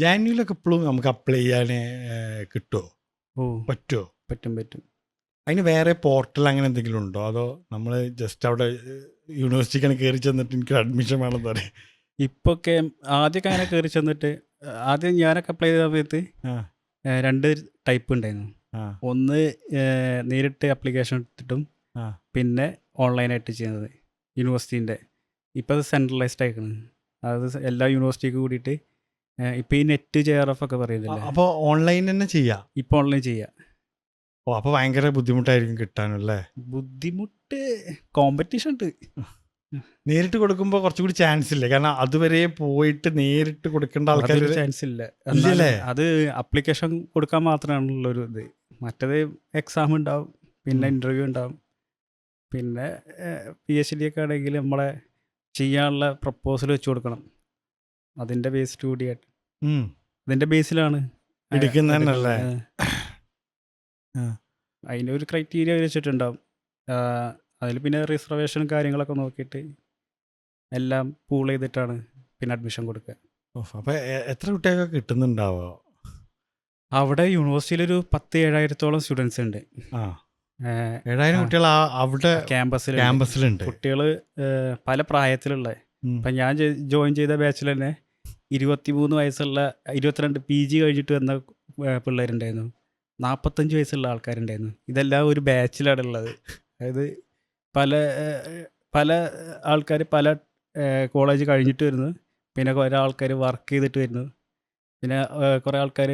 ജാനുവരിയിലൊക്കെ ഇപ്പോഴും നമുക്ക് അപ്ലൈ ചെയ്യാൻ കിട്ടുമോ, ഓ പറ്റുമോ? പറ്റും. അതിന് വേറെ പോർട്ടൽ അങ്ങനെ എന്തെങ്കിലും ഉണ്ടോ, അതോ നമ്മൾ ജസ്റ്റ് അവിടെ യൂണിവേഴ്സിറ്റിക്കാണ് കയറി ചെന്നിട്ട് എനിക്ക് അഡ്മിഷൻ വേണമെന്ന് പറയാം? ഇപ്പൊക്കെ ആദ്യമൊക്കെ അങ്ങനെ കയറി ചെന്നിട്ട് ആദ്യം ഞാനൊക്കെ അപ്ലൈ ചെയ്ത സമയത്ത് ആ 2 ടൈപ്പ് ഉണ്ടായിരുന്നു. ആ ഒന്ന് നേരിട്ട് അപ്ലിക്കേഷൻ എടുത്തിട്ടും ആ പിന്നെ ഓൺലൈനായിട്ട് ചെയ്യുന്നത് യൂണിവേഴ്സിറ്റീൻ്റെ. ഇപ്പോൾ അത് സെൻട്രലൈസ്ഡ് ആയിക്കണം. അത് എല്ലാ യൂണിവേഴ്സിറ്റിക്ക് കൂടിയിട്ട് ഇപ്പോൾ ഈ നെറ്റ് JRF ഒക്കെ പറയുന്നില്ലേ, അപ്പോൾ ഓൺലൈൻ തന്നെ ചെയ്യാം. ഇപ്പോൾ ഓൺലൈൻ ചെയ്യുക. ഓ, അപ്പോൾ ഭയങ്കര ബുദ്ധിമുട്ടായിരിക്കും കിട്ടാനല്ലേ? ബുദ്ധിമുട്ട്, കോമ്പറ്റീഷൻ ഉണ്ട്. നേരിട്ട് കൊടുക്കുമ്പോൾ കുറച്ചുകൂടി ചാൻസ് ഇല്ലേ? കാരണം അതുവരെ പോയിട്ട് നേരിട്ട് കൊടുക്കേണ്ട ആൾക്കാർ ചാൻസ് ഇല്ല. ഇല്ലല്ലേ? അത് അപ്ലിക്കേഷൻ കൊടുക്കാൻ മാത്രമാണുള്ളൊരു ഇത്. മറ്റേത് എക്സാം ഉണ്ടാവും, പിന്നെ ഇൻ്റർവ്യൂ ഉണ്ടാവും, പിന്നെ PhD ഒക്കെ ആണെങ്കിൽ നമ്മളെ ചെയ്യാനുള്ള പ്രപ്പോസൽ വെച്ച് കൊടുക്കണം. അതിൻ്റെ ബേസ് കൂടിയായിട്ട് അതിൻ്റെ ബേസിലാണ് എടുക്കുന്നതന്നല്ലേ? അതിനൊരു ക്രൈറ്റീരിയ വെച്ചിട്ടുണ്ടാവും. അതിൽ പിന്നെ റിസർവേഷനും കാര്യങ്ങളൊക്കെ നോക്കിയിട്ട് എല്ലാം പൂൾ ചെയ്തിട്ടാണ് പിന്നെ അഡ്മിഷൻ കൊടുക്കുക. അപ്പോൾ എത്ര കുട്ടികൾക്ക് കിട്ടുന്നുണ്ടാവോ അവിടെ? യൂണിവേഴ്സിറ്റിയിലൊരു 10,000-7,000 സ്റ്റുഡൻസ് ഉണ്ട്. ആ 7,000 കുട്ടികൾ അവിടെ ക്യാമ്പസിലുണ്ട്. കുട്ടികൾ പല പ്രായത്തിലുള്ള. ഇപ്പം ഞാൻ ജോയിൻ ചെയ്ത ബാച്ചിൽ തന്നെ 23 വയസ്സുള്ള 22 PG കഴിഞ്ഞിട്ട് വന്ന പിള്ളേരുണ്ടായിരുന്നു, 45 വയസ്സുള്ള ആൾക്കാരുണ്ടായിരുന്നു. ഇതെല്ലാം ഒരു ബാച്ചിലാണ് ഉള്ളത്. അതായത് പല ആൾക്കാർ പല കോളേജ് കഴിഞ്ഞിട്ട് വരുന്നു, പിന്നെ കുറേ ആൾക്കാർ വർക്ക് ചെയ്തിട്ട് വരുന്നു, പിന്നെ കുറേ ആൾക്കാർ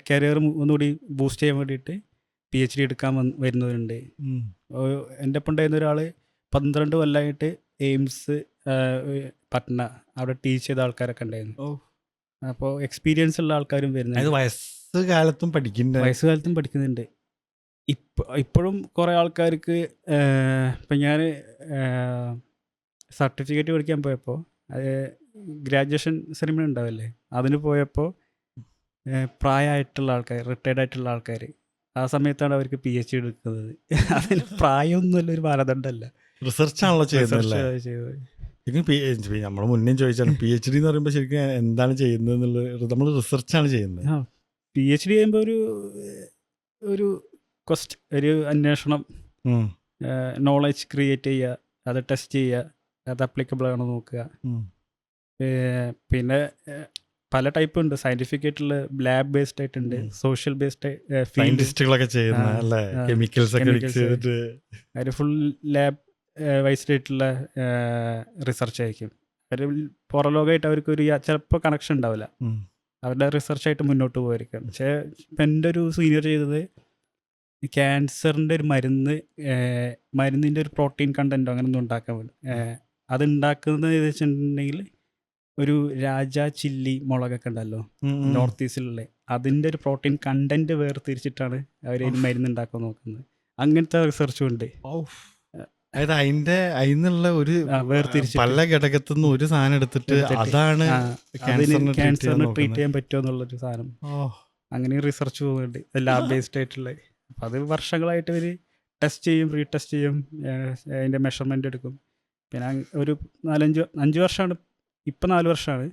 കരിയർ ഒന്നുകൂടി ബൂസ്റ്റ് ചെയ്യാൻ വേണ്ടിയിട്ട് PhD എടുക്കാൻ വരുന്നവരുണ്ട്. എൻ്റെ ഒപ്പം ഉണ്ടായിരുന്ന ഒരാൾ 12 കൊല്ലമായിട്ട് എയിംസ് പട്ന അവിടെ ടീച്ച് ചെയ്ത ആൾക്കാരൊക്കെ ഉണ്ടായിരുന്നു. അപ്പോൾ എക്സ്പീരിയൻസ് ഉള്ള ആൾക്കാരും വരുന്നുണ്ട്. വയസ്സുകാലത്തും പഠിക്കുന്നുണ്ട്. ഇപ്പോഴും കുറേ ആൾക്കാർക്ക് ഇപ്പം ഞാൻ സർട്ടിഫിക്കറ്റ് പഠിക്കാൻ പോയപ്പോൾ ഗ്രാജുവേഷൻ സെറിമണി ഉണ്ടാവില്ലേ, അതിന് പോയപ്പോൾ പ്രായമായിട്ടുള്ള ആൾക്കാർ, റിട്ടയർഡ് ആയിട്ടുള്ള ആൾക്കാർ, ആ സമയത്താണ് അവർക്ക് PhD എടുക്കുന്നത്. അതിന് പ്രായമൊന്നുമല്ല, ഒരു മാനദണ്ഡമല്ല. റിസർച്ചാണല്ലോ ചെയ്യുന്നത്. നമ്മൾ മുന്നേ ചോദിച്ചാണ് PhD എന്ന് പറയുമ്പോൾ ശരിക്കും എന്താണ് ചെയ്യുന്നത് എന്നുള്ളത്. നമ്മൾ റിസർച്ചാണ് ചെയ്യുന്നത്. PhD ചെയ്യുമ്പോൾ ഒരു അന്വേഷണം, നോളജ് ക്രിയേറ്റ് ചെയ്യുക, അത് ടെസ്റ്റ് ചെയ്യുക, അത് അപ്ലിക്കബിൾ ആണോ നോക്കുക. പിന്നെ പല ടൈപ്പ് ഉണ്ട്. സയന്റിഫിക് ആയിട്ടുള്ള ലാബ് ബേസ്ഡ് ആയിട്ടുണ്ട്, സോഷ്യൽ ബേസ്ഡ് സയന്റിസ്റ്റുകളൊക്കെ ചെയ്യുന്ന അല്ലേ, കെമിക്കൽസ് ഒക്കെ മിക്സ് ചെയ്തിട്ട് അതിന് ഫുൾ ലാബ് വൈസ്ഡ് ആയിട്ടുള്ള റിസർച്ച് ആയിരിക്കും. അവർ പുറലോകമായിട്ട് അവർക്ക് ഒരു ചിലപ്പോൾ കണക്ഷൻ ഉണ്ടാവില്ല, അവരുടെ റിസർച്ചായിട്ട് മുന്നോട്ട് പോയിരിക്കും. പക്ഷേ ഇപ്പം എൻ്റെ ഒരു സീനിയർ ചെയ്തത് ക്യാൻസറിൻ്റെ ഒരു മരുന്നിൻ്റെ ഒരു പ്രോട്ടീൻ കണ്ടൻറ്റോ അങ്ങനെ ഒന്നും ഉണ്ടാക്കാൻ വേണ്ടി അത് ഉണ്ടാക്കുന്നത് വെച്ചിട്ടുണ്ടെങ്കിൽ ഒരു രാജ ചില്ലി മുളകൊക്കെ ഉണ്ടല്ലോ നോർത്ത് ഈസ്റ്റിലുള്ള, അതിൻ്റെ ഒരു പ്രോട്ടീൻ കണ്ടൻറ്റ് വേർതിരിച്ചിട്ടാണ് അവർ മരുന്ന് ഉണ്ടാക്കാൻ നോക്കുന്നത്. അങ്ങനത്തെ റിസർച്ചും ഉണ്ട്. അതായത് അതിനുള്ള ഒരു പല ഘടകത്തു നിന്ന് ഒരു സാധനം എടുത്തിട്ട് അതാണ് ക്യാൻസറിന് ട്രീറ്റ് ചെയ്യാൻ പറ്റുമോ എന്നുള്ളൊരു സാധനം. അങ്ങനെ റിസർച്ച് പോകുന്നുണ്ട്, ലാബ് ബേസ്ഡ് ആയിട്ടുള്ള. അപ്പം അത് വർഷങ്ങളായിട്ട് ഇവർ ടെസ്റ്റ് ചെയ്യും, റീടെസ്റ്റ് ചെയ്യും, അതിൻ്റെ മെഷർമെൻ്റ് എടുക്കും. പിന്നെ ഒരു 5 വർഷമാണ്, ഇപ്പം 4 വർഷമാണ്.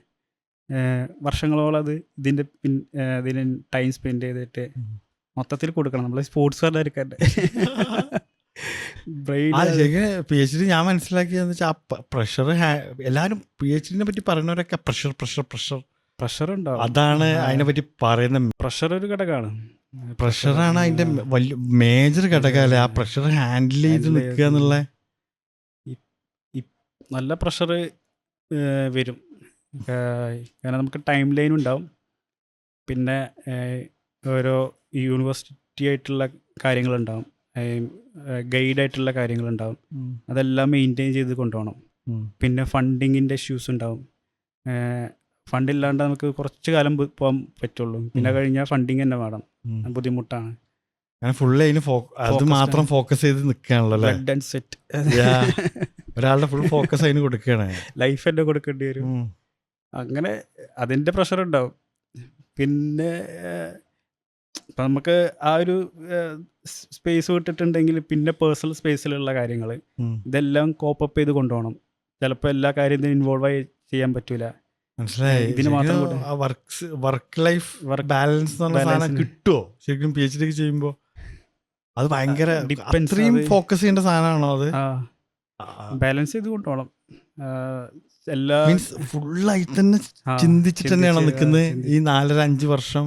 വർഷങ്ങളോളം അത് ഇതിന് ടൈം സ്പെൻഡ് ചെയ്തിട്ട് മൊത്തത്തിൽ കൊടുക്കണം. നമ്മൾ സ്പോർട്സുകാരുടെ PhD ഞാൻ മനസ്സിലാക്കിയെന്ന് വെച്ചാൽ ആ പ്രഷർ, എല്ലാവരും PhD പറ്റി പറയുന്നവരൊക്കെ പ്രഷർ ഉണ്ടാവും. അതാണ് അതിനെ പറ്റി പറയുന്ന. പ്രഷർ ഒരു ഘടകമാണ്. പ്രഷറാണ് അതിന്റെ വലിയ മേജർ ഘടകമല്ലേ, ആ പ്രഷർ ഹാൻഡിൽ ചെയ്ത് നിൽക്കുക എന്നുള്ള. നല്ല പ്രഷർ വരും, കാരണം നമുക്ക് ടൈം ലൈൻ ഉണ്ടാവും, പിന്നെ ഓരോ യൂണിവേഴ്സിറ്റി ആയിട്ടുള്ള കാര്യങ്ങളുണ്ടാവും, ഗൈഡായിട്ടുള്ള കാര്യങ്ങളുണ്ടാവും, അതെല്ലാം മെയിൻറ്റെയിൻ ചെയ്ത് കൊണ്ടുപോകണം. പിന്നെ ഫണ്ടിങ്ങിൻ്റെ ഇഷ്യൂസ് ഉണ്ടാവും. ഫണ്ടില്ലാണ്ട് നമുക്ക് കുറച്ച് കാലം പോകാൻ പറ്റുള്ളൂ, പിന്നെ കഴിഞ്ഞാൽ ഫണ്ടിങ് തന്നെ വേണം, ബുദ്ധിമുട്ടാണ്. അത് മാത്രം ഫോക്കസ് ചെയ്ത് നിൽക്കുകയാണല്ലോ, ഒരാളുടെ ഫുൾ ഫോക്കസ് അതിന് കൊടുക്കുകയാണ്, ലൈഫ് തന്നെ കൊടുക്കേണ്ടി വരും. അങ്ങനെ അതിൻ്റെ പ്രഷർ ഉണ്ടാവും. പിന്നെ ഇപ്പം നമുക്ക് ആ ഒരു സ്പേസ് വിട്ടിട്ടുണ്ടെങ്കിൽ പിന്നെ പേഴ്സണൽ സ്പേസിലുള്ള കാര്യങ്ങൾ ഇതെല്ലാം കോപ്പപ്പ് ചെയ്ത് കൊണ്ടുപോകണം. ചിലപ്പോൾ എല്ലാ കാര്യത്തിനും ഇൻവോൾവ് ആയി ചെയ്യാൻ പറ്റില്ല. മനസ്സിലായി. ഇതിന് മാത്രം കൂടെ വർക്ക് ലൈഫ് ബാലൻസ് എന്ന് പറഞ്ഞ സാധനം കിട്ടുമോ ശരിക്കും PhD ഒക്കെ ചെയ്യുമ്പോൾ? അത് ഭയങ്കര Depends. അത്രയും അത് ഫോക്കസ് ചെയ്യേണ്ട സാധനമാണോ അത്? ബാലൻസ് ചെയ്ത് കൊണ്ടുപോകണം. എല്ലാ മീൻസ് ഫുള്ളായി തന്നെ ചിന്തിച്ചിട്ട് തന്നെയാണോ നിൽക്കുന്നത് ഈ 4-5 വർഷം?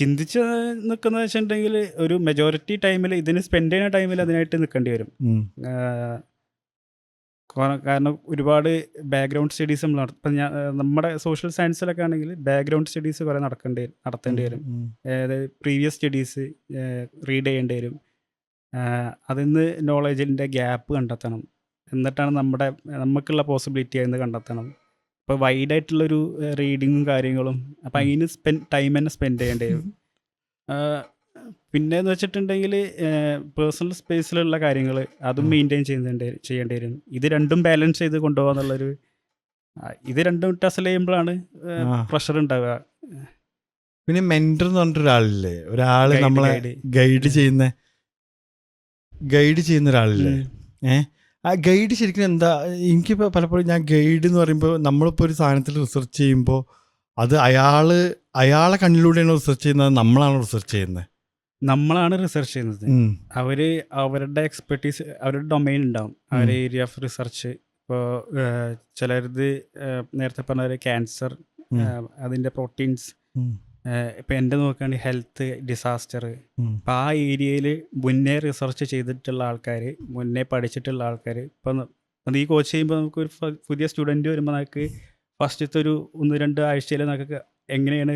ചിന്തിച്ച് നിൽക്കുന്ന വെച്ചിട്ടുണ്ടെങ്കിൽ ഒരു മെജോറിറ്റി ടൈമിൽ ഇതിന് സ്പെൻഡ് ചെയ്യുന്ന ടൈമിൽ അതിനായിട്ട് നിൽക്കേണ്ടി വരും. കാരണം ഒരുപാട് ബാക്ക്ഗ്രൗണ്ട് സ്റ്റഡീസ് നമ്മൾ ഇപ്പം നമ്മുടെ സോഷ്യൽ സയൻസിലൊക്കെ ആണെങ്കിൽ ബാക്ക്ഗ്രൗണ്ട് സ്റ്റഡീസ് കുറേ നടത്തേണ്ടി വരും. അതായത് പ്രീവിയസ് സ്റ്റഡീസ് റീഡ് ചെയ്യേണ്ടി വരും. അതിൽ നിന്ന് നോളജിൻ്റെ ഗ്യാപ്പ് കണ്ടെത്തണം. എന്നിട്ടാണ് നമുക്കുള്ള പോസിബിലിറ്റി അതിൽ നിന്ന് കണ്ടെത്തണം. ഇപ്പോൾ വൈഡായിട്ടുള്ളൊരു റീഡിങ്ങും കാര്യങ്ങളും അപ്പം അതിന് ടൈം തന്നെ സ്പെൻഡ് ചെയ്യേണ്ടി വരും. പിന്നെയെന്ന് വെച്ചിട്ടുണ്ടെങ്കിൽ പേഴ്സണൽ സ്പേസിലുള്ള കാര്യങ്ങൾ അതും മെയിൻറ്റെയിൻ ചെയ്യേണ്ടി വരും. ഇത് രണ്ടും ബാലൻസ് ചെയ്ത് കൊണ്ടുപോകാന്നുള്ളൊരു ഇത് രണ്ടും ടസൽ ചെയ്യുമ്പോഴാണ് പ്രഷർ ഉണ്ടാവുക. പിന്നെ മെന്റർ എന്ന് പറഞ്ഞിട്ട് ഒരാളില്ലേ, ഒരാള് നമ്മളെ ഗൈഡ് ചെയ്യുന്ന ഒരാളില്ലേ? ആ ഗൈഡ് ശരിക്കും എന്താ? എനിക്കിപ്പോൾ പലപ്പോഴും ഞാൻ ഗൈഡ് എന്ന് പറയുമ്പോൾ നമ്മളിപ്പോൾ ഒരു സാധനത്തിൽ റിസർച്ച് ചെയ്യുമ്പോൾ അത് അയാളെ കണ്ണിലൂടെയാണ് റിസർച്ച് ചെയ്യുന്നത്, നമ്മളാണ് റിസർച്ച് ചെയ്യുന്നത്? നമ്മളാണ് റിസർച്ച് ചെയ്യുന്നത്. അവരുടെ എക്സ്പെർട്ടീസ്, അവരുടെ ഡൊമൈൻ ഉണ്ടാവും, അവരുടെ ഏരിയ ഓഫ് റിസർച്ച്. ഇപ്പോൾ ചിലരത് നേരത്തെ പറഞ്ഞ ക്യാൻസർ, അതിൻ്റെ പ്രോട്ടീൻസ്. ഇപ്പം എൻ്റെ നോക്കുകയാണെങ്കിൽ ഹെൽത്ത്, ഡിസാസ്റ്റർ. അപ്പം ആ ഏരിയയിൽ മുന്നേ റിസർച്ച് ചെയ്തിട്ടുള്ള ആൾക്കാർ, മുന്നേ പഠിച്ചിട്ടുള്ള ആൾക്കാർ. ഇപ്പം ഈ കോച്ച് ചെയ്യുമ്പോൾ നമുക്കൊരു പുതിയ സ്റ്റുഡൻറ്റ് വരുമ്പോൾ നമുക്ക് ഫസ്റ്റത്തെ ഒരു 1-2 ആഴ്ചയിൽ നമുക്ക് എങ്ങനെയാണ്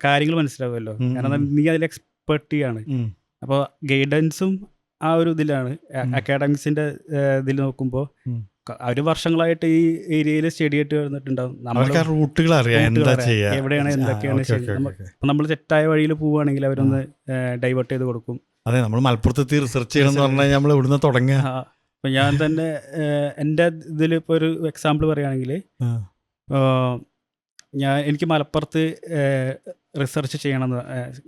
കാര്യങ്ങൾ മനസ്സിലാവുമല്ലോ. കാരണം നീ അതിൽ എക്സ്പെർട്ടിയാണ്. അപ്പോൾ ഗൈഡൻസും ആ ഒരു ഇതിലാണ്. അക്കാഡമിക്സിൻ്റെ ഇതിൽ നോക്കുമ്പോൾ അവർ വർഷങ്ങളായിട്ട് ഈ ഏരിയയിൽ സ്റ്റഡി ആയിട്ട് വന്നിട്ടുണ്ടാവും. റൂട്ടുകൾ എവിടെയാണ് എന്തൊക്കെയാണ് അപ്പം നമ്മൾ തെറ്റായ വഴിയിൽ പോവുകയാണെങ്കിൽ അവരൊന്ന് ഡൈവേർട്ട് ചെയ്ത് കൊടുക്കും. അതെ, നമ്മൾ മലപ്പുറത്തെത്തി റിസർച്ച് ചെയ്യണം എന്ന് പറഞ്ഞാൽ നമ്മൾ ഇവിടുന്ന് തുടങ്ങുക. അപ്പം ഞാൻ തന്നെ എൻ്റെ ഇതിൽ ഇപ്പോൾ ഒരു എക്സാമ്പിൾ പറയുകയാണെങ്കിൽ, എനിക്ക് മലപ്പുറത്ത് റിസർച്ച് ചെയ്യണമെന്ന്,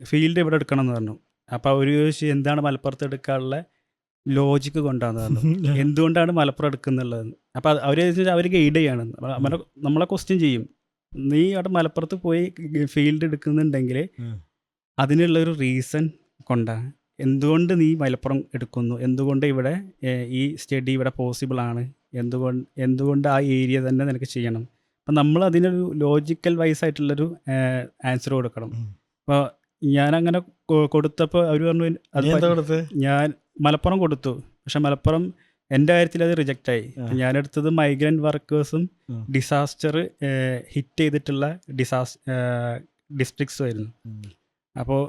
ഫീൽഡ് ഇവിടെ എടുക്കണം എന്ന് പറഞ്ഞു. അപ്പോൾ അവർ ചോദിച്ചു എന്താണ് മലപ്പുറത്ത് എടുക്കാനുള്ള ലോജിക്ക് കൊണ്ടാന്ന് പറഞ്ഞു. എന്തുകൊണ്ടാണ് മലപ്പുറം എടുക്കുന്നുള്ളത്? അപ്പോൾ അവർ ഗൈഡ് ചെയ്യാണ്, നമ്മളെ ക്വസ്റ്റ്യൻ ചെയ്യും. നീ അവിടെ മലപ്പുറത്ത് പോയി ഫീൽഡ് എടുക്കുന്നുണ്ടെങ്കിൽ അതിനുള്ളൊരു റീസൺ കൊണ്ടാണ്. എന്തുകൊണ്ട് നീ മലപ്പുറം എടുക്കുന്നു? എന്തുകൊണ്ട് ഇവിടെ ഈ സ്റ്റഡി ഇവിടെ പോസിബിൾ ആണ്? എന്തുകൊണ്ട് ആ ഏരിയ തന്നെ നിനക്ക് ചെയ്യണം? അപ്പം നമ്മൾ അതിനൊരു ലോജിക്കൽ വൈസ് ആയിട്ടുള്ളൊരു ആൻസർ കൊടുക്കണം. അപ്പോൾ ഞാനങ്ങനെ കൊടുത്തപ്പോൾ അവർ പറഞ്ഞു, ഞാൻ മലപ്പുറം കൊടുത്തു, പക്ഷെ മലപ്പുറം എൻ്റെ കാര്യത്തിൽ അത് റിജക്റ്റായി. ഞാനെടുത്തത് മൈഗ്രൻ്റ് വർക്കേഴ്സും ഡിസാസ്റ്റർ ഹിറ്റ് ചെയ്തിട്ടുള്ള ഡിസ്ട്രിക്ട്സും ആയിരുന്നു. അപ്പോൾ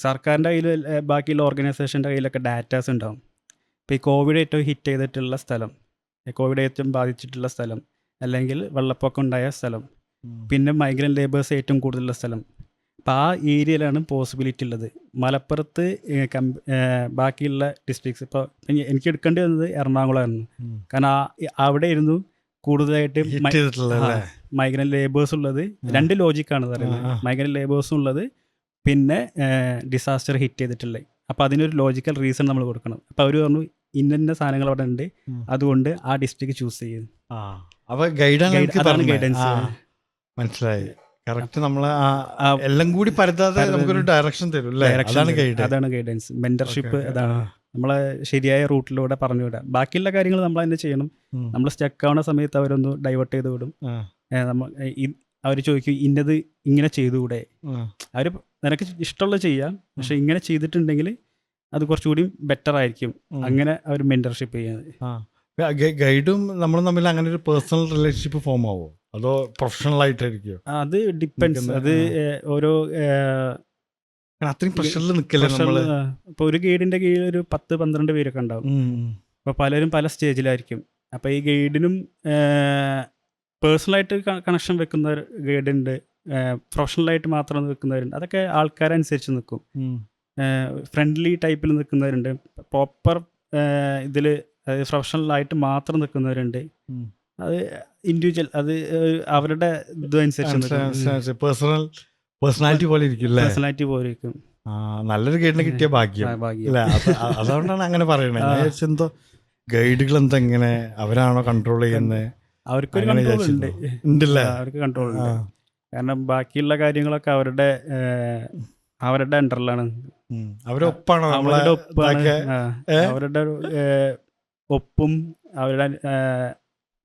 സർക്കാരിൻ്റെ കയ്യിൽ, ബാക്കിയുള്ള ഓർഗനൈസേഷൻ്റെ കയ്യിലൊക്കെ ഡാറ്റാസ് ഉണ്ടാവും. ഇപ്പോൾ ഈ കോവിഡ് ഏറ്റവും ഹിറ്റ് ചെയ്തിട്ടുള്ള സ്ഥലം, കോവിഡ് ഏറ്റവും ബാധിച്ചിട്ടുള്ള സ്ഥലം, അല്ലെങ്കിൽ വെള്ളപ്പൊക്കം ഉണ്ടായ സ്ഥലം, പിന്നെ മൈഗ്രൻ്റ് ലേബേഴ്സ് ഏറ്റവും കൂടുതലുള്ള സ്ഥലം. അപ്പോൾ ആ ഏരിയയിലാണ് പോസിബിലിറ്റി ഉള്ളത്. മലപ്പുറത്ത് ബാക്കിയുള്ള ഡിസ്ട്രിക്ട്സ്, ഇപ്പോൾ എനിക്ക് എടുക്കേണ്ടി വന്നത് എറണാകുളമായിരുന്നു. കാരണം അവിടെ ആയിരുന്നു കൂടുതലായിട്ട് മൈഗ്രൻ്റ് ലേബേഴ്സ് ഉള്ളത്. 2 ലോജിക്കാണ് പറയുന്നത്, മൈഗ്രൻ്റ് ലേബേഴ്സും ഉള്ളത്, പിന്നെ ഡിസാസ്റ്റർ ഹിറ്റ് ചെയ്തിട്ടുള്ളത്. അപ്പോൾ അതിനൊരു ലോജിക്കൽ റീസൺ നമ്മൾ കൊടുക്കണം. അപ്പോൾ അവർ പറഞ്ഞു ഇന്ന സാധനങ്ങൾ അവിടെ ഉണ്ട്, അതുകൊണ്ട് ആ ഡിസ്ട്രിക്ട് ചൂസ് ചെയ്യുന്നു. അതാണ് ഗൈഡൻസ്. മനസ്സിലായി. കറക്റ്റ്. നമ്മളെ എല്ലാം കൂടി പരതാതെ നമുക്കൊരു ഡയറക്ഷൻ തരും. അതാണ് ഗൈഡൻസ്. മെന്റർഷിപ്പ് അതാണ് നമ്മളെ ശരിയായ റൂട്ടിലൂടെ പറഞ്ഞു വിടാം. ബാക്കിയുള്ള കാര്യങ്ങൾ നമ്മൾ തന്നെ ചെയ്യണം. നമ്മൾ സ്റ്റക്ക് ആവുന്ന സമയത്ത് അവരൊന്ന് ഡൈവേർട്ട് ചെയ്ത് വിടും. അവർ ചോദിക്കും ഇന്നത് ഇങ്ങനെ ചെയ്തുകൂടെ? അവർ നിനക്ക് ഇഷ്ടമുള്ളത് ചെയ്യാം, പക്ഷെ ഇങ്ങനെ ചെയ്തിട്ടുണ്ടെങ്കിൽ അത് കുറച്ചുകൂടി ബെറ്റർ ആയിരിക്കും. അങ്ങനെ അവർ മെന്റർഷിപ്പ് ചെയ്യുന്നത്. ഗൈഡും നമ്മളും തമ്മിൽ അങ്ങനെ ഒരു പേഴ്സണൽ റിലേഷൻഷിപ്പ് ഫോം ആവോ, അതോ പ്രൊഫഷണൽ ആയിട്ടായിരിക്കും? അത് ഡിപ്പെൻഡ്സ്. അത് ഓരോ അത്രയും പ്രഷറിൽ നിൽക്കില്ല നമ്മള്. ഇപ്പോൾ ഒരു ഗൈഡിന്റെ കീഴിൽ ഒരു 10-12 പേരൊക്കെ ഉണ്ടാവും. അപ്പോൾ പലരും പല സ്റ്റേജിലായിരിക്കും. അപ്പോൾ ഈ ഗൈഡിനും പേഴ്സണലായിട്ട് കണക്ഷൻ വെക്കുന്ന ഗൈഡുണ്ട്, പ്രൊഫഷണലായിട്ട് മാത്രം വെക്കുന്നവരുണ്ട്. അതൊക്കെ ആൾക്കാരനുസരിച്ച് നിൽക്കും. ഫ്രണ്ട്ലി ടൈപ്പിൽ നിൽക്കുന്നവരുണ്ട്, പ്രോപ്പർ ഇതിൽ അതായത് പ്രൊഫഷണലായിട്ട് മാത്രം നിൽക്കുന്നവരുണ്ട്. അത് ഇൻഡിവിജ്വൽ, അത് അവരുടെ ഇതനുസരിച്ച് പേഴ്സണാലിറ്റി പോലെ ഇരിക്കും. നല്ലൊരു ഗൈഡിനെ കിട്ടിയ ഭാഗ്യം. അതുകൊണ്ടാണ് അങ്ങനെ പറയണത്. എന്തോ ഗൈഡുകൾ എന്താ ഇങ്ങനെ അവരാണോ കൺട്രോൾ ചെയ്യുന്നത്? അവർക്കൊരു അങ്ങനെ കൺട്രോൾ ഉണ്ട്. വിചാരിച്ചിരുന്നു. ഉണ്ടല്ലേ? അവർക്ക് കൺട്രോൾ ആ. ഉണ്ട്. കാരണം ബാക്കിയുള്ള കാര്യങ്ങളൊക്കെ അവരുടെ അണ്ടറിലാണ്. അവരൊപ്പാണോ നമ്മളെ അവരുടെ ഒപ്പാണ്. ഇതൊക്കെ? ഏ? അവരുടെ ഒപ്പും അവരുടെ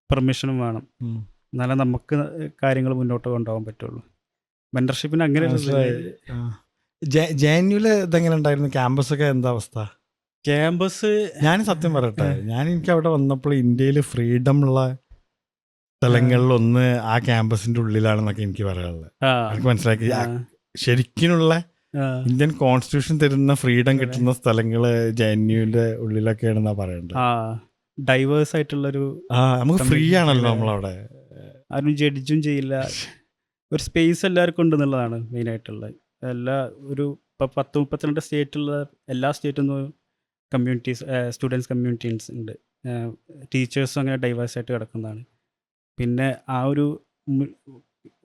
പെർമിഷനും വേണം. ഉം. എന്നാലേ നമുക്ക് കാര്യങ്ങൾ മുന്നോട്ട് കൊണ്ടുപോകാൻ പറ്റുള്ളൂ. മെന്റർഷിപ്പിന് അങ്ങനെ മനസ്സിലായി. ജെഎൻയുല് ഇതെങ്ങനെ ഉണ്ടായിരുന്നു? ക്യാമ്പസ് ഒക്കെ എന്താ അവസ്ഥ? ക്യാമ്പസ് ഞാൻ സത്യം പറയട്ടെ, എനിക്ക് അവിടെ വന്നപ്പോൾ ഇന്ത്യയിൽ ഫ്രീഡം ഉള്ള സ്ഥലങ്ങളിലൊന്ന് ആ ക്യാമ്പസിന്റെ ഉള്ളിലാണെന്നൊക്കെ എനിക്ക് പറയാനുള്ളത്. എനിക്ക് മനസ്സിലാക്കി ശരിക്കുള്ള ഇന്ത്യൻ കോൺസ്റ്റിറ്റ്യൂഷൻ തരുന്ന ഫ്രീഡം കിട്ടുന്ന സ്ഥലങ്ങള് ജെഎൻയുവിന്റെ ഉള്ളിലൊക്കെയാണെന്നാ പറയണ്ടത്. ഡൈവേഴ്സ് ആയിട്ടുള്ളൊരു നമുക്ക് ഫ്രീ ആണല്ലോ നമ്മളവിടെ. ആരും ജഡ്ജും ചെയ്യില്ല. ഒരു സ്പേസ് എല്ലാവർക്കും ഉണ്ടെന്നുള്ളതാണ് മെയിനായിട്ടുള്ളത്. ഒരു 10-32 സ്റ്റേറ്റുള്ള എല്ലാ സ്റ്റേറ്റിൽ നിന്നും കമ്മ്യൂണിറ്റീസ്, സ്റ്റുഡൻസ് കമ്മ്യൂണിറ്റീസ് ഉണ്ട്. ടീച്ചേഴ്സും അങ്ങനെ ഡൈവേഴ്സ് ആയിട്ട് കിടക്കുന്നതാണ്. പിന്നെ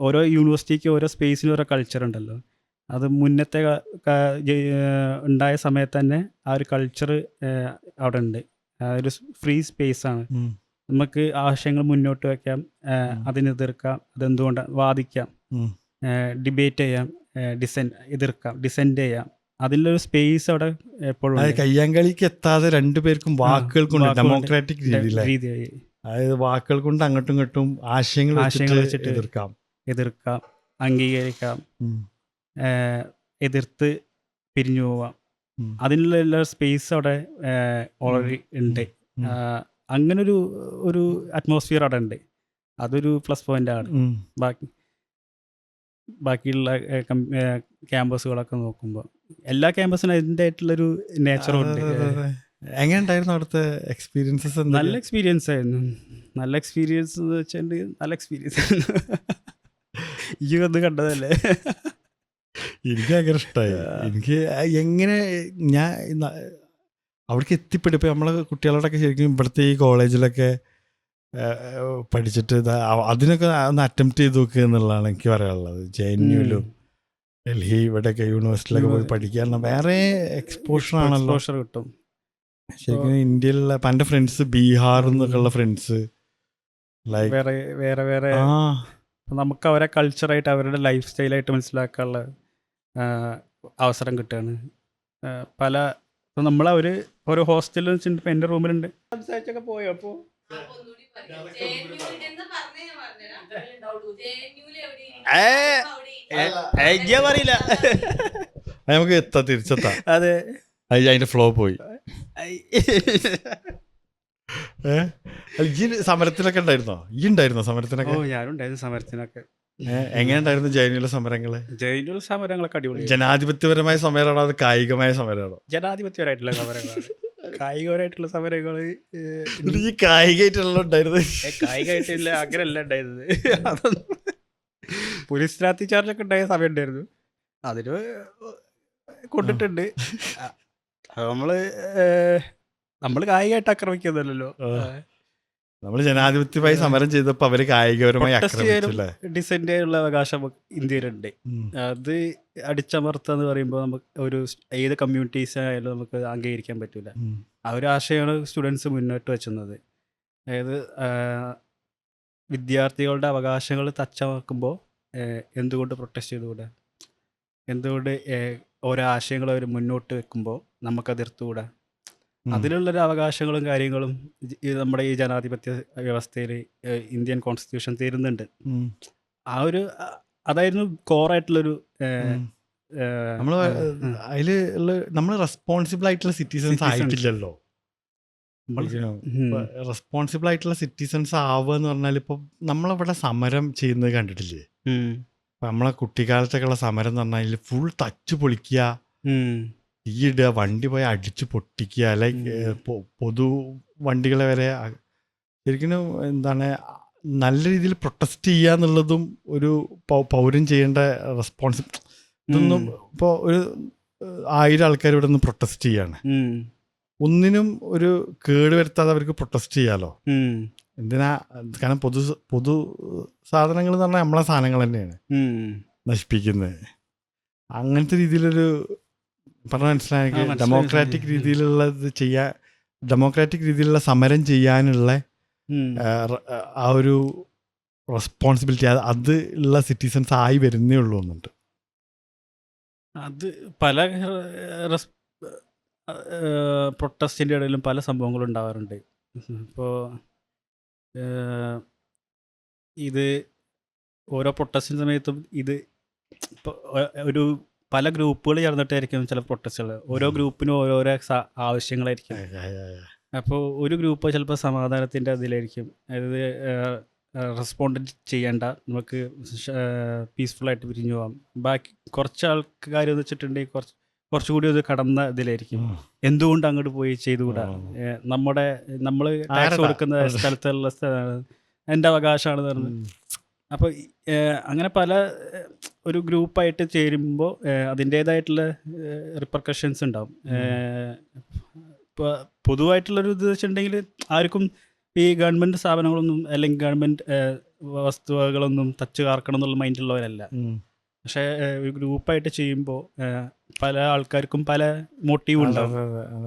ഓരോ യൂണിവേഴ്സിറ്റിക്ക് ഓരോ സ്പേസിന് ഓരോ കൾച്ചർ ഉണ്ടല്ലോ. അത് മുന്നത്തെ ഉണ്ടായ സമയത്ത് തന്നെ ആ ഒരു കൾച്ചർ അവിടെ ഉണ്ട്. ഒരു ഫ്രീ സ്പേസാണ്. നമുക്ക് ആശയങ്ങൾ മുന്നോട്ട് വയ്ക്കാം, അതിനെ എതിർക്കാം, അതെന്തുകൊണ്ടാണ് വാദിക്കാം, ഡിബേറ്റ് ചെയ്യാം, ഡിസെൻഡ് ചെയ്യാം. അതിലൊരു സ്പേസ് അവിടെ എപ്പോഴും കയ്യാങ്കളിക്ക് എത്താതെ രണ്ടുപേർക്കും വാക്കുകൾ കൊണ്ട് ഡെമോക്രാറ്റിക് രീതിയായി, അതായത് വാക്കുകൾ കൊണ്ട് അങ്ങോട്ടും ഇങ്ങോട്ടും ആശയങ്ങൾ വെച്ചിട്ട് എതിർക്കാം, അംഗീകരിക്കാം, എതിർത്ത് പിരിഞ്ഞു പോവാം. അതിനുള്ള എല്ലാ സ്പേസ് അവിടെ ഓൾറെഡി ഉണ്ട്. അങ്ങനൊരു അറ്റ്മോസ്ഫിയർ അവിടെ ഉണ്ട്. അതൊരു പ്ലസ് പോയിന്റ് ആണ്. ബാക്കിയുള്ള ക്യാമ്പസുകളൊക്കെ നോക്കുമ്പോൾ എല്ലാ ക്യാമ്പസിനും അതിൻ്റെതായിട്ടുള്ളൊരു നേച്ചറുണ്ട്. എങ്ങനെ ഉണ്ടായിരുന്നു അവിടുത്തെ എക്സ്പീരിയൻസസ്? നല്ല എക്സ്പീരിയൻസ് ആയിരുന്നു. നല്ല എക്സ്പീരിയൻസ് എന്ന് വെച്ചാൽ നല്ല എക്സ്പീരിയൻസ് ആയിരുന്നു. ഈ വന്ന് കണ്ടതല്ലേ? എനിക്ക് ഭയങ്കര ഇഷ്ടമായി. എനിക്ക് എങ്ങനെ ഞാൻ അവിടേക്ക് എത്തിപ്പെടും. ഇപ്പം നമ്മളെ കുട്ടികളോടൊക്കെ ശരിക്കും ഇവിടുത്തെ ഈ കോളേജിലൊക്കെ പഠിച്ചിട്ട് അതിനൊക്കെ ഒന്ന് അറ്റംപ്റ്റ് ചെയ്ത് നോക്കുക എന്നുള്ളതാണ് എനിക്ക് പറയാനുള്ളത്. ജെഎൻയുലും ഡൽഹി ഇവിടെയൊക്കെ യൂണിവേഴ്സിറ്റിയിലൊക്കെ പോയി പഠിക്കാൻ വേറെ എക്സ്പോഷർ ആണല്ലോ. കിട്ടും ശരിക്കും. ഇന്ത്യയിലുള്ള എൻ്റെ ഫ്രണ്ട്സ് ബീഹാർ എന്നൊക്കെയുള്ള ഫ്രണ്ട്സ് ലൈക്ക് വേറെ നമുക്ക് അവരെ കൾച്ചറായിട്ട് അവരുടെ ലൈഫ് സ്റ്റൈലായിട്ട് മനസ്സിലാക്കാനുള്ള അവസരം കിട്ടുകയാണ്. ഇപ്പം നമ്മളവർ ഓരോ ഹോസ്റ്റലിൽ വെച്ചിട്ട് ഇപ്പം എൻ്റെ റൂമിലുണ്ട് സംസാരിച്ചൊക്കെ പോയോ? അപ്പോൾ പറയില്ല, നമുക്ക് തിരിച്ചെത്താം. അതെ, അതിന്റെ ഫ്ലോ പോയി. സമരത്തിലൊക്കെ ഉണ്ടായിരുന്നോ? ഈ ഉണ്ടായിരുന്നോ സമരത്തിനൊക്കെ? ഞാനുണ്ടായിരുന്നു സമരത്തിനൊക്കെ. എങ്ങനെ ഉണ്ടായിരുന്നു ജെഎൻയുവിലെ സമരങ്ങള്? ജെഎൻയുവിലെ സമരങ്ങളൊക്കെ അടിപൊളി. ജനാധിപത്യപരമായ സമരമാണോ അത് കായികമായ സമരമാണോ? ജനാധിപത്യപരമായിട്ടുള്ള സമരങ്ങളാണ്. കായികപരമായിട്ടുള്ള സമരങ്ങൾ ഈ കായികമായിട്ടുള്ള ഉണ്ടായിരുന്നു. കായികമായിട്ടില്ല, അങ്ങനെയല്ല ഉണ്ടായിരുന്നത്. അതൊന്നും പോലീസ് ലാത്തി ചാർജൊക്കെ ഉണ്ടായ സമയം ഉണ്ടായിരുന്നു. അതിന് കൊണ്ടിട്ടുണ്ട്. നമ്മൾ കായികമായിട്ട് ആക്രമിക്കുന്നല്ലോ. നമ്മൾ ജനാധിപത്യമായി സമരം ചെയ്തപ്പോ അവര് കായികപരമായി ഡിസെന്റ് ചെയ്യാനുള്ള അവകാശം ഇന്ത്യയിലുണ്ട്. അത് അടിച്ചമർത്താന്ന് പറയുമ്പോൾ നമുക്ക് ഏത് കമ്മ്യൂണിറ്റീസ് ആയാലും നമുക്ക് അംഗീകരിക്കാൻ പറ്റൂല. ആ ഒരു ആശയമാണ് സ്റ്റുഡൻസ് മുന്നോട്ട് വെച്ചുന്നത്. അതായത് വിദ്യാർത്ഥികളുടെ അവകാശങ്ങൾ തച്ചമർക്കുമ്പോൾ എന്തുകൊണ്ട് പ്രൊട്ടസ്റ്റ് ചെയ്തുകൂടാ? എന്തുകൊണ്ട് ഓരോ ആശയങ്ങൾ അവർ മുന്നോട്ട് വെക്കുമ്പോൾ നമുക്ക് എതിർത്തുകൂടാ? അതിലുള്ളൊരു അവകാശങ്ങളും കാര്യങ്ങളും നമ്മുടെ ഈ ജനാധിപത്യ വ്യവസ്ഥയിൽ ഇന്ത്യൻ കോൺസ്റ്റിറ്റ്യൂഷൻ തരുന്നുണ്ട്. അതായിരുന്നു കോറായിട്ടുള്ളൊരു നമ്മൾ റെസ്പോൺസിബിൾ ആയിട്ടുള്ള സിറ്റിസൺസ് ആയിട്ടില്ലല്ലോ. റെസ്പോൺസിബിൾ ആയിട്ടുള്ള സിറ്റിസൺസ് ആവുക എന്ന് പറഞ്ഞാൽ ഇപ്പൊ നമ്മളിവിടെ സമരം ചെയ്യുന്നത് കണ്ടിട്ടില്ലേ? നമ്മളെ കുട്ടിക്കാലത്തൊക്കെയുള്ള സമരം എന്ന് പറഞ്ഞാൽ ഫുൾ തച്ച് പൊളിക്കുക, തീയിടുക, വണ്ടി പോയി അടിച്ച് പൊട്ടിക്കുക, ലൈക്ക് പൊതു വണ്ടികളെ വരെ ശരിക്കും എന്താണ് നല്ല രീതിയിൽ പ്രൊട്ടസ്റ്റ് ചെയ്യുക എന്നുള്ളതും ഒരു പൗരൻ ചെയ്യേണ്ട ഇതൊന്നും ഇപ്പോൾ ഒരു 1000 ആൾക്കാർ ഇവിടെ നിന്ന് പ്രൊട്ടസ്റ്റ് ചെയ്യാണ്. ഒന്നിനും ഒരു കേട് വരുത്താതെ അവർക്ക് പ്രൊട്ടസ്റ്റ് ചെയ്യാലോ. എന്തിനാ? കാരണം പൊതു സാധനങ്ങൾ എന്ന് പറഞ്ഞാൽ നമ്മളെ സാധനങ്ങൾ തന്നെയാണ് നശിപ്പിക്കുന്നത്. അങ്ങനത്തെ രീതിയിലൊരു പറഞ്ഞ മനസ്സിലാക്കി ഡെമോക്രാറ്റിക് രീതിയിലുള്ളത് ഡെമോക്രാറ്റിക് രീതിയിലുള്ള സമരം ചെയ്യാനുള്ള ഉം. ആ ഒരു റെസ്പോൺസിബിലിറ്റി അത് ഉള്ള സിറ്റിസൺസ് ആയി വരുന്നേ ഉള്ളൂ എന്നുണ്ട്. അത് പല പ്രൊട്ടസ്റ്റിൻ്റെ ഇടയിലും പല സംഭവങ്ങളും ഉണ്ടാവാറുണ്ട്. ഇപ്പോൾ ഇത് ഓരോ പ്രൊട്ടസ്റ്റിൻ്റെ സമയത്തും ഇത് ഇപ്പോൾ ഒരു പല ഗ്രൂപ്പുകൾ ചേർന്നിട്ടായിരിക്കും ചില പ്രൊട്ടസ്റ്റുകൾ. ഓരോ ഗ്രൂപ്പിനും ഓരോരോ ആവശ്യങ്ങളായിരിക്കും. അപ്പോൾ ഒരു ഗ്രൂപ്പ് ചിലപ്പോൾ സമാധാനത്തിൻ്റെ അതിലായിരിക്കും, അതായത് റെസ്പോണ്ട് ചെയ്യേണ്ട, നമുക്ക് പീസ്ഫുള്ളായിട്ട് പിരിഞ്ഞു പോകാം. ബാക്കി കുറച്ച് ആൾക്കാർ എന്ന് വെച്ചിട്ടുണ്ടെങ്കിൽ കുറച്ചുകൂടി അത് കടന്ന ഇതിലായിരിക്കും, എന്തുകൊണ്ട് അങ്ങോട്ട് പോയി ചെയ്തുകൂടാ, നമ്മൾ ടാക്സ് കൊടുക്കുന്ന സ്ഥലത്തുള്ള എൻ്റെ അവകാശമാണെന്ന് പറഞ്ഞു. അപ്പോൾ അങ്ങനെ പല ഒരു ഗ്രൂപ്പായിട്ട് ചേരുമ്പോൾ അതിൻ്റേതായിട്ടുള്ള റിപ്പർക്കഷൻസ് ഉണ്ടാവും. ഇപ്പോൾ പൊതുവായിട്ടുള്ളൊരു ഇത് വെച്ചിട്ടുണ്ടെങ്കിൽ ആർക്കും ഈ ഗവൺമെൻറ് സ്ഥാപനങ്ങളൊന്നും അല്ലെങ്കിൽ ഗവൺമെൻറ് വസ്തുവകളൊന്നും തച്ച് കാർക്കണം എന്നുള്ള മൈൻഡുള്ളവരല്ല. പക്ഷേ ഒരു ഗ്രൂപ്പായിട്ട് ചെയ്യുമ്പോൾ പല ആൾക്കാർക്കും പല മോട്ടീവ് ഉണ്ടാവും.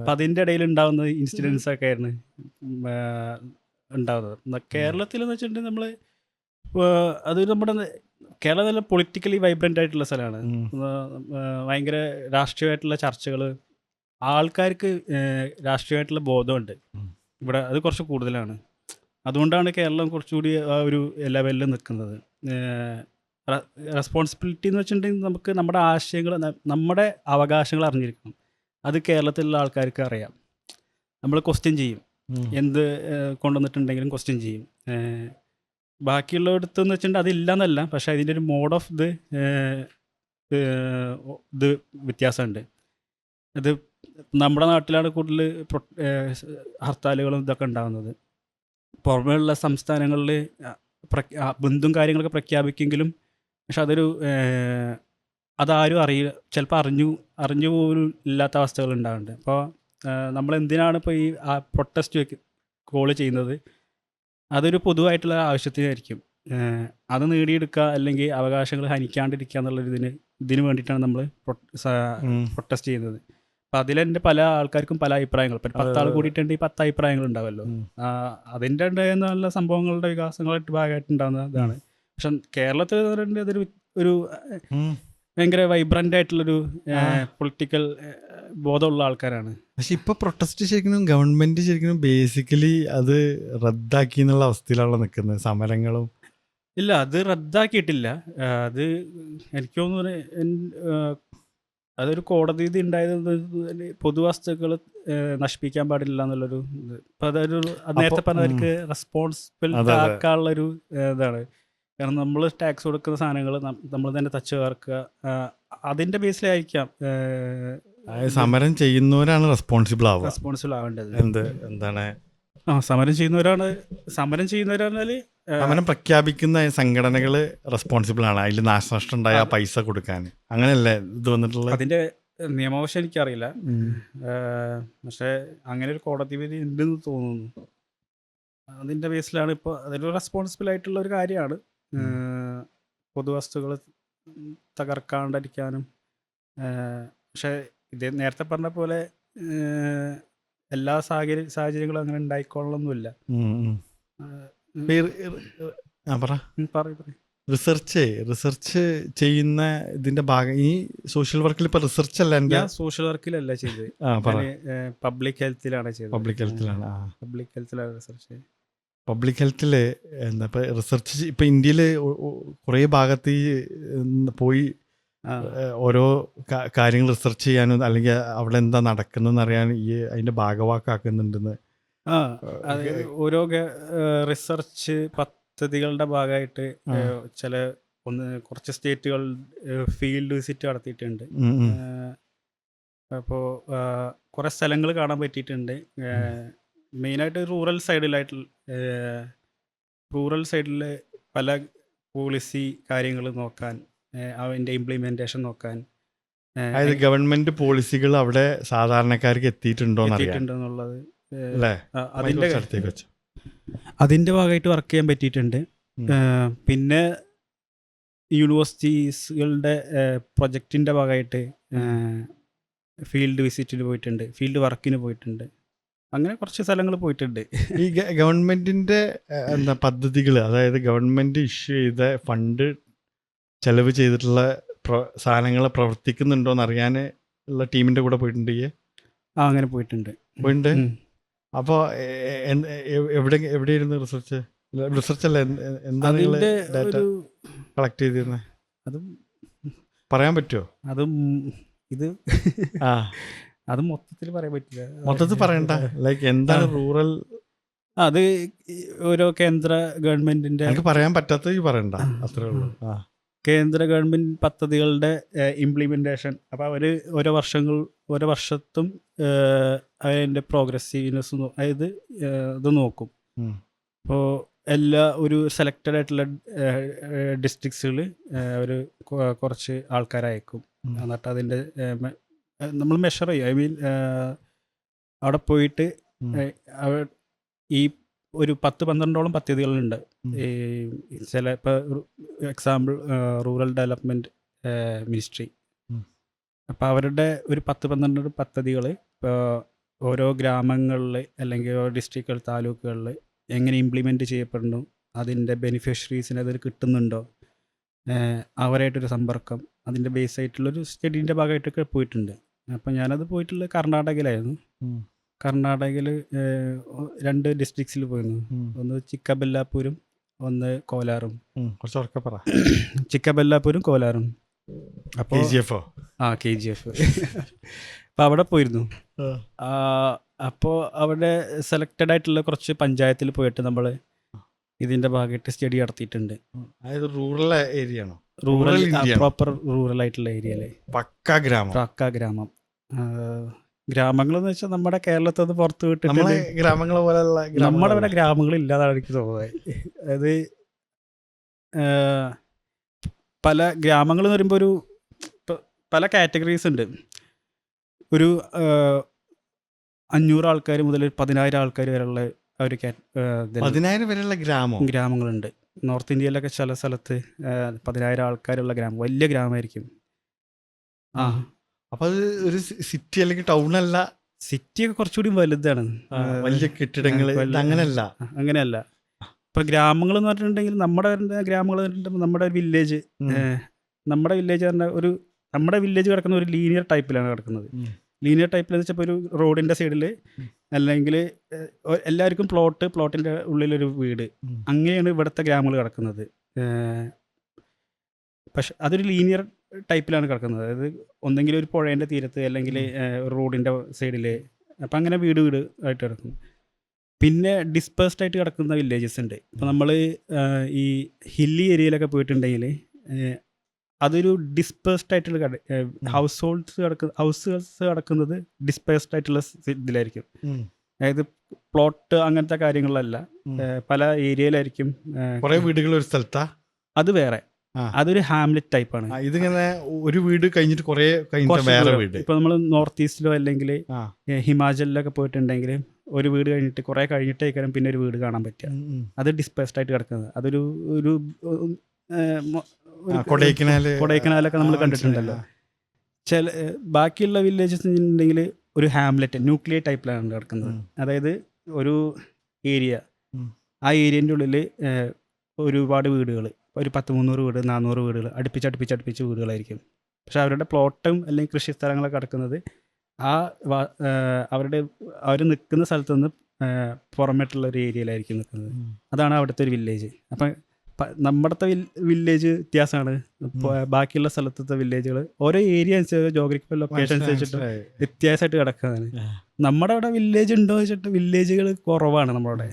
അപ്പം അതിൻ്റെ ഇടയിൽ ഉണ്ടാകുന്ന ഇൻസിഡൻസ് ഒക്കെ ആയിരുന്നു ഉണ്ടാകുന്നത്. കേരളത്തിൽ എന്ന് വെച്ചിട്ടുണ്ടെങ്കിൽ നമ്മൾ അത് നമ്മുടെ കേരളം നല്ല പൊളിറ്റിക്കലി വൈബ്രൻ്റ് ആയിട്ടുള്ള സ്ഥലമാണ്. ഭയങ്കര രാഷ്ട്രീയമായിട്ടുള്ള ചർച്ചകൾ, ആൾക്കാർക്ക് രാഷ്ട്രീയമായിട്ടുള്ള ബോധമുണ്ട് ഇവിടെ, അത് കുറച്ച് കൂടുതലാണ്. അതുകൊണ്ടാണ് കേരളം കുറച്ചുകൂടി ആ ഒരു ലെവലിൽ നിൽക്കുന്നത്. റെസ്പോൺസിബിലിറ്റി എന്ന് വെച്ചിട്ടുണ്ടെങ്കിൽ നമുക്ക് നമ്മുടെ ആശയങ്ങൾ, നമ്മുടെ അവകാശങ്ങൾ അറിഞ്ഞിരിക്കണം. അത് കേരളത്തിലുള്ള ആൾക്കാർക്ക് അറിയാം. നമ്മൾ ക്വസ്റ്റ്യൻ ചെയ്യും, എന്ത് കൊണ്ടുവന്നിട്ടുണ്ടെങ്കിലും ക്വസ്റ്റ്യൻ ചെയ്യും. ബാക്കിയുള്ളടത്തെന്ന് വെച്ചിട്ടുണ്ടെങ്കിൽ അതില്ലെന്നല്ല, പക്ഷേ അതിൻ്റെ ഒരു മോഡ് ഓഫ് ഇത് വ്യത്യാസമുണ്ട്. ഇത് നമ്മുടെ നാട്ടിലാണ് കൂടുതൽ ഹർത്താലുകളും ഇതൊക്കെ ഉണ്ടാകുന്നത്. പുറമേയുള്ള സംസ്ഥാനങ്ങളിൽ ബന്ധും കാര്യങ്ങളൊക്കെ പ്രഖ്യാപിക്കെങ്കിലും പക്ഷെ അതാരും അറിയില്ല, ചിലപ്പോൾ അറിഞ്ഞു പോലും ഇല്ലാത്ത അവസ്ഥകൾ ഉണ്ടാകുന്നുണ്ട്. അപ്പോൾ നമ്മളെന്തിനാണ് ഇപ്പോൾ ഈ പ്രൊട്ടസ്റ്റ് കോൾ ചെയ്യുന്നത്? അതൊരു പൊതുവായിട്ടുള്ള ആവശ്യത്തിനായിരിക്കും. അത് നേടിയെടുക്കുക അല്ലെങ്കിൽ അവകാശങ്ങൾ ഹനിക്കാണ്ടിരിക്കുക എന്നുള്ളൊരു ഇതിന് വേണ്ടിയിട്ടാണ് നമ്മൾ പ്രൊട്ടസ്റ്റ് ചെയ്യുന്നത്. അപ്പം അതിലെൻ്റെ പല ആൾക്കാർക്കും പല അഭിപ്രായങ്ങൾ, ഇപ്പം 10 ആൾ കൂടിയിട്ടുണ്ടെങ്കിൽ 10 അഭിപ്രായങ്ങൾ ഉണ്ടാവുമല്ലോ. അതിൻ്റെ നല്ല സംഭവങ്ങളുടെ വികാസങ്ങളായിട്ട് ഭാഗമായിട്ടുണ്ടാകുന്ന ഇതാണ്. പക്ഷെ കേരളത്തിൽ അതൊരു ഭയങ്കര വൈബ്രൻ്റ് ആയിട്ടുള്ളൊരു പൊളിറ്റിക്കൽ ബോധമുള്ള ആൾക്കാരാണ്. പക്ഷെ ഇപ്പോൾ പ്രൊട്ടസ്റ്റ് ശരിക്കും ഗവൺമെൻറ് ശരിക്കും ബേസിക്കലി അത് റദ്ദാക്കി എന്നുള്ള അവസ്ഥയിലാണ് നിൽക്കുന്നത്. സമരങ്ങളും ഇല്ല, അത് റദ്ദാക്കിയിട്ടില്ല. അത് എനിക്ക് തോന്നുന്നു അതൊരു കോടതി ഇത് ഉണ്ടായത് പൊതുവസ്തുക്കൾ നശിപ്പിക്കാൻ പാടില്ല എന്നുള്ളൊരു ഇത്. അപ്പം അതൊരു നേരത്തെ പറഞ്ഞവർക്ക് റെസ്പോൺസിബിലിറ്റി ആക്കാനുള്ളൊരു ഇതാണ്. കാരണം നമ്മൾ ടാക്സ് കൊടുക്കുന്ന സാധനങ്ങൾ നമ്മൾ തന്നെ തച്ച് ചേർക്കുക, അതിൻ്റെ ബേസിലായിരിക്കാം സമരം ചെയ്യുന്നവരാണ് റെസ്പോൺസിബിൾ ആവേണ്ടത്. എന്താണ് സമരം ചെയ്യുന്നവരാണെങ്കിൽ സമരം പ്രഖ്യാപിക്കുന്ന സംഘടനകൾ റെസ്പോൺസിബിൾ ആണ്. അതിൽ നാശനഷ്ടം ഉണ്ടായാൽ പൈസ കൊടുക്കാൻ, അങ്ങനെയല്ലേ ഇത് വന്നിട്ടുള്ളത്? അതിൻ്റെ നിയമവശം എനിക്കറിയില്ല, പക്ഷേ അങ്ങനെ ഒരു കോടതി വിധി ഉണ്ടെന്ന് തോന്നുന്നു. അതിൻ്റെ ബേസിലാണ് ഇപ്പോൾ അതൊരു റെസ്പോൺസിബിൾ ആയിട്ടുള്ള ഒരു കാര്യമാണ്. പൊതുവസ്തുക്കൾ തകർക്കാണ്ടിരിക്കാനും. പക്ഷേ ഇത് നേരത്തെ പറഞ്ഞ പോലെ എല്ലാ സാഹചര്യങ്ങളും അങ്ങനെ ഉണ്ടായിക്കൊള്ളൊന്നുമില്ല. റിസർച്ച് ചെയ്യുന്ന ഇതിന്റെ ഭാഗം ഈ സോഷ്യൽ വർക്കിൽ ഇപ്പൊ റിസർച്ച് അല്ല, ഞാൻ സോഷ്യൽ വർക്കിലല്ല ചെയ്തത്, പബ്ലിക് ഹെൽത്തിലാണ് ചെയ്തത്. പബ്ലിക് ഹെൽത്തിലാണ് റിസർച്ച്. പബ്ലിക് ഹെൽത്തിൽ എന്താ ഇപ്പം റിസർച്ച് ഇപ്പം ഇന്ത്യയിൽ കുറേ ഭാഗത്ത് പോയി ഓരോ കാര്യങ്ങൾ റിസർച്ച് ചെയ്യാനും അല്ലെങ്കിൽ അവിടെ എന്താ നടക്കുന്നതെന്ന് അറിയാൻ അതിൻ്റെ ഭാഗവാക്കാക്കുന്നുണ്ടെന്ന്. ഓരോ റിസർച്ച് പദ്ധതികളുടെ ഭാഗമായിട്ട് കുറച്ച് സ്റ്റേറ്റുകൾ ഫീൽഡ് വിസിറ്റ് നടത്തിയിട്ടുണ്ട്. അപ്പോൾ കുറേ സ്ഥലങ്ങൾ കാണാൻ പറ്റിയിട്ടുണ്ട്. മെയിനായിട്ട് റൂറൽ സൈഡിൽ പല പോളിസി കാര്യങ്ങൾ നോക്കാൻ, അതിൻ്റെ ഇംപ്ലിമെൻറ്റേഷൻ നോക്കാൻ, അതായത് ഗവൺമെൻറ് പോളിസികൾ അവിടെ സാധാരണക്കാർക്ക് എത്തിയിട്ടുണ്ടോയെന്നുള്ളത് അതിൻ്റെ ഭാഗമായിട്ട് വർക്ക് ചെയ്യാൻ പറ്റിയിട്ടുണ്ട്. പിന്നെ യൂണിവേഴ്സിറ്റീസുകളുടെ പ്രൊജക്റ്റിൻ്റെ ഭാഗമായിട്ട് ഫീൽഡ് വിസിറ്റിന് പോയിട്ടുണ്ട്, ഫീൽഡ് വർക്കിന് പോയിട്ടുണ്ട്. അങ്ങനെ കുറച്ച് സ്ഥലങ്ങൾ പോയിട്ടുണ്ട്. ഈ ഗവൺമെന്റിന്റെ എന്താ പദ്ധതികൾ, അതായത് ഗവൺമെന്റ് ഇഷ്യൂ ചെയ്ത ഫണ്ട് ചെലവ് ചെയ്തിട്ടുള്ള സാധനങ്ങൾ പ്രവർത്തിക്കുന്നുണ്ടോ എന്ന് അറിയാൻ ഉള്ള ടീമിന്റെ കൂടെ പോയിട്ടുണ്ട് അങ്ങനെ പോയിട്ടുണ്ട്. പോയിട്ടുണ്ട്. അപ്പോൾ എവിടെയായിരുന്നു റിസർച്ച് അല്ല, എന്താണ് അതിന്റെ ഡാറ്റ ഒരു കളക്ട് ചെയ്തിരുന്നത്? അതും പറയാൻ പറ്റുമോ? അതും ഇത് ആ, അത് മൊത്തത്തിൽ പറയാൻ പറ്റില്ല. മൊത്തത്തിൽ പറയണ്ട. ലൈക്ക് എന്താണ് റൂറൽ? അത് ഓരോ കേന്ദ്ര ഗവൺമെന്റിന്റെ എനിക്ക് പറയാൻ പറ്റാത്തത് പറയണ്ട, അത്രേ ഉള്ളൂ. ആ, കേന്ദ്ര ഗവൺമെന്റ് പദ്ധതികളുടെ ഇംപ്ലിമെന്റേഷൻ. അപ്പോൾ അവർ ഓരോ വർഷത്തും അതിൻ്റെ പ്രോഗ്രസീവ്നെസ് അതായത് ഇത് നോക്കും. ഉം. അപ്പോൾ എല്ലാ ഒരു സെലക്റ്റഡ് ആയിട്ടുള്ള ഡിസ്ട്രിക്ട്സുകൾ ഒരു കുറച്ച് ആൾക്കാരയക്കും. ഉം. എന്നിട്ട് അതിൻ്റെ നമ്മൾ മെഷർ ചെയ്യും. ഐ മീൻ അവിടെ പോയിട്ട് ഉം. ഈ ഒരു 10-12ഓളം പദ്ധതികളുണ്ട്. ഉം. ഈ ചില ഇപ്പോൾ എക്സാമ്പിൾ റൂറൽ ഡെവലപ്മെൻറ്റ് മിനിസ്ട്രി. ഉം. അപ്പോൾ അവരുടെ ഒരു 10-12 പദ്ധതികൾ ഇപ്പോൾ ഓരോ ഗ്രാമങ്ങളിൽ അല്ലെങ്കിൽ ഓരോ ഡിസ്ട്രിക്റ്റുകൾ, താലൂക്കുകളിൽ എങ്ങനെ ഇംപ്ലിമെൻറ്റ് ചെയ്യപ്പെടുന്നു, അതിൻ്റെ ബെനിഫിഷ്യറീസിന് അതിൽ കിട്ടുന്നുണ്ടോ, അവരായിട്ടൊരു സമ്പർക്കം, അതിൻ്റെ ബേസ് ആയിട്ടുള്ളൊരു സ്റ്റഡീൻ്റെ ഭാഗമായിട്ടൊക്കെ പോയിട്ടുണ്ട്. അപ്പോൾ ഞാനത് പോയിട്ടുള്ളത് കർണാടകയിലായിരുന്നു. ഉം. കർണാടകയിൽ 2 ഡിസ്ട്രിക്ട്സിൽ പോയിരുന്നു. ഉം. ഒന്ന് ചിക്കബെല്ലാപൂരും ഒന്ന് കോലാറും. കുറച്ച് ഉറക്കെ പറ. ചിക്കബെല്ലാപൂരും കോലാറും. അപ്പോൾ KGF ഓ? KGF. അപ്പോൾ അവിടെ പോയിരുന്നു. അപ്പോൾ അവിടെ സെലക്റ്റഡ് ആയിട്ടുള്ള കുറച്ച് പഞ്ചായത്തിൽ പോയിട്ട് നമ്മൾ ഇതിൻ്റെ ഭാഗമായിട്ട് സ്റ്റഡി നടത്തിയിട്ടുണ്ട്. അതായത് റൂറൽ ഏരിയ ആണോ? റൂറൽ India ആണോ? പ്രോപ്പർ റൂറൽ ആയിട്ടുള്ള ഏരിയയിൽ, പക്കാ ഗ്രാമം. പ്രാക്ക ഗ്രാമം. ഗ്രാമങ്ങളെന്ന് വെച്ചാൽ നമ്മുടെ കേരളത്തിൽ നിന്ന് പുറത്ത് നമ്മളെ വിട്ടിട്ട് ഗ്രാമങ്ങളെ പോലെയുള്ള നമ്മുടെ ഇവിടെ ഗ്രാമങ്ങളില്ലാതാണ് എനിക്ക് തോന്നുന്നത്. അത് പല ഗ്രാമങ്ങൾ എന്ന് പറയുമ്പോൾ പല കാറ്റഗറീസ് ഉണ്ട്. ഒരു 500 ആൾക്കാർ മുതൽ 10,000 ആൾക്കാർ വരെയുള്ള ഒരു 10,000 വരെയുള്ള ഗ്രാമങ്ങളുണ്ട്. നോർത്ത് ഇന്ത്യയിലൊക്കെ ചില സ്ഥലത്ത് 10,000 ആൾക്കാരുള്ള ഗ്രാമം, വലിയ ഗ്രാമമായിരിക്കും. അപ്പൊ അത് ഒരു സിറ്റി അല്ലെങ്കിൽ ടൗൺ അല്ല. സിറ്റിയൊക്കെ കുറച്ചുകൂടി വലുതാണ്. വലിയ കെട്ടിടങ്ങൾ അങ്ങനെയല്ല. അങ്ങനെയല്ല. ഇപ്പൊ ഗ്രാമങ്ങൾ എന്ന് പറഞ്ഞിട്ടുണ്ടെങ്കിൽ നമ്മുടെ ഗ്രാമങ്ങൾ നമ്മുടെ വില്ലേജ്, നമ്മുടെ വില്ലേജ് പറഞ്ഞാൽ നമ്മുടെ വില്ലേജ് കിടക്കുന്ന ഒരു ലീനിയർ ടൈപ്പിലാണ് കിടക്കുന്നത്. ലീനിയർ ടൈപ്പിൽ എന്ന് വെച്ചപ്പോൾ ഒരു റോഡിൻ്റെ സൈഡിൽ അല്ലെങ്കിൽ എല്ലാവർക്കും പ്ലോട്ടിൻ്റെ ഉള്ളിലൊരു വീട്, അങ്ങനെയാണ് ഇവിടുത്തെ ഗ്രാമങ്ങൾ കിടക്കുന്നത്. പക്ഷെ അതൊരു ലീനിയർ ടൈപ്പിലാണ് കിടക്കുന്നത്. അതായത് ഒന്നെങ്കിൽ ഒരു പുഴേൻ്റെ തീരത്ത് അല്ലെങ്കിൽ റോഡിൻ്റെ സൈഡിൽ. അപ്പം അങ്ങനെ വീട് ആയിട്ട് കിടക്കും. പിന്നെ ഡിസ്പേഴ്സ്ഡ് ആയിട്ട് കിടക്കുന്ന വില്ലേജസ് ഉണ്ട്. ഇപ്പോൾ നമ്മൾ ഈ ഹില്ലി ഏരിയയിലൊക്കെ പോയിട്ടുണ്ടെങ്കിൽ അതൊരു ഡിസ്പേഴ്സ്ഡ് ആയിട്ടുള്ള ഹൗസുകൾസ് കിടക്കുന്നത് ഡിസ്പേഴ്സ്ഡ് ആയിട്ടുള്ള ഇതിലായിരിക്കും. അതായത് പ്ലോട്ട് അങ്ങനത്തെ കാര്യങ്ങളിലല്ല, പല ഏരിയയിലായിരിക്കും. കുറെ വീടുകൾ ഒരു സ്ഥലത്താ, അത് വേറെ. അതൊരു ഹാംലെറ്റ് ടൈപ്പാണ്. ഇതിങ്ങനെ ഒരു വീട് കഴിഞ്ഞിട്ട് കുറെ വേറെ വീട്. ഇപ്പൊ നമ്മൾ നോർത്ത് ഈസ്റ്റിലോ അല്ലെങ്കിൽ ഹിമാചലിലൊക്കെ പോയിട്ടുണ്ടെങ്കിൽ ഒരു വീട് കഴിഞ്ഞിട്ട് കുറെ കഴിഞ്ഞിട്ടേക്കാരം പിന്നെ ഒരു വീട് കാണാൻ പറ്റുക. അത് ഡിസ്പേഴ്സ്ഡ് ആയിട്ട് കിടക്കുന്നത്. അതൊരു കൊടൈക്കനാലൊക്കെ നമ്മൾ കണ്ടിട്ടുണ്ടല്ലോ. ചില ബാക്കിയുള്ള വില്ലേജസ് ഉണ്ടെങ്കിൽ ഒരു ഹാംലെറ്റ് ന്യൂക്ലിയർ ടൈപ്പിലാണ് കിടക്കുന്നത്. അതായത് ഒരു ഏരിയ, ആ ഏരിയൻ്റെ ഉള്ളിൽ ഒരുപാട് വീടുകൾ, ഒരു 10-300 വീട് 400 വീടുകൾ അടുപ്പിച്ച് വീടുകളായിരിക്കും. പക്ഷെ അവരുടെ പ്ലോട്ടും അല്ലെങ്കിൽ കൃഷി സ്ഥലങ്ങളൊക്കെ കിടക്കുന്നത് അവർ നിൽക്കുന്ന സ്ഥലത്ത് നിന്ന് പുറമേട്ടുള്ള ഒരു ഏരിയയിലായിരിക്കും നിൽക്കുന്നത്. അതാണ് അവിടുത്തെ ഒരു വില്ലേജ്. അപ്പം നമ്മുടെ വില്ലേജ് വ്യത്യാസമാണ് ബാക്കിയുള്ള സ്ഥലത്തെ വില്ലേജുകൾ. ഓരോ ഏരിയ അനുസരിച്ച് ജോഗ്രഫിക്കൽ ലൊക്കേഷൻ അനുസരിച്ചിട്ട് വ്യത്യാസമായിട്ട് കിടക്കുന്നതാണ്. നമ്മുടെ അവിടെ വില്ലേജ് ഉണ്ടോ എന്ന് വെച്ചിട്ട് വില്ലേജുകൾ കുറവാണ്. നമ്മളവിടെ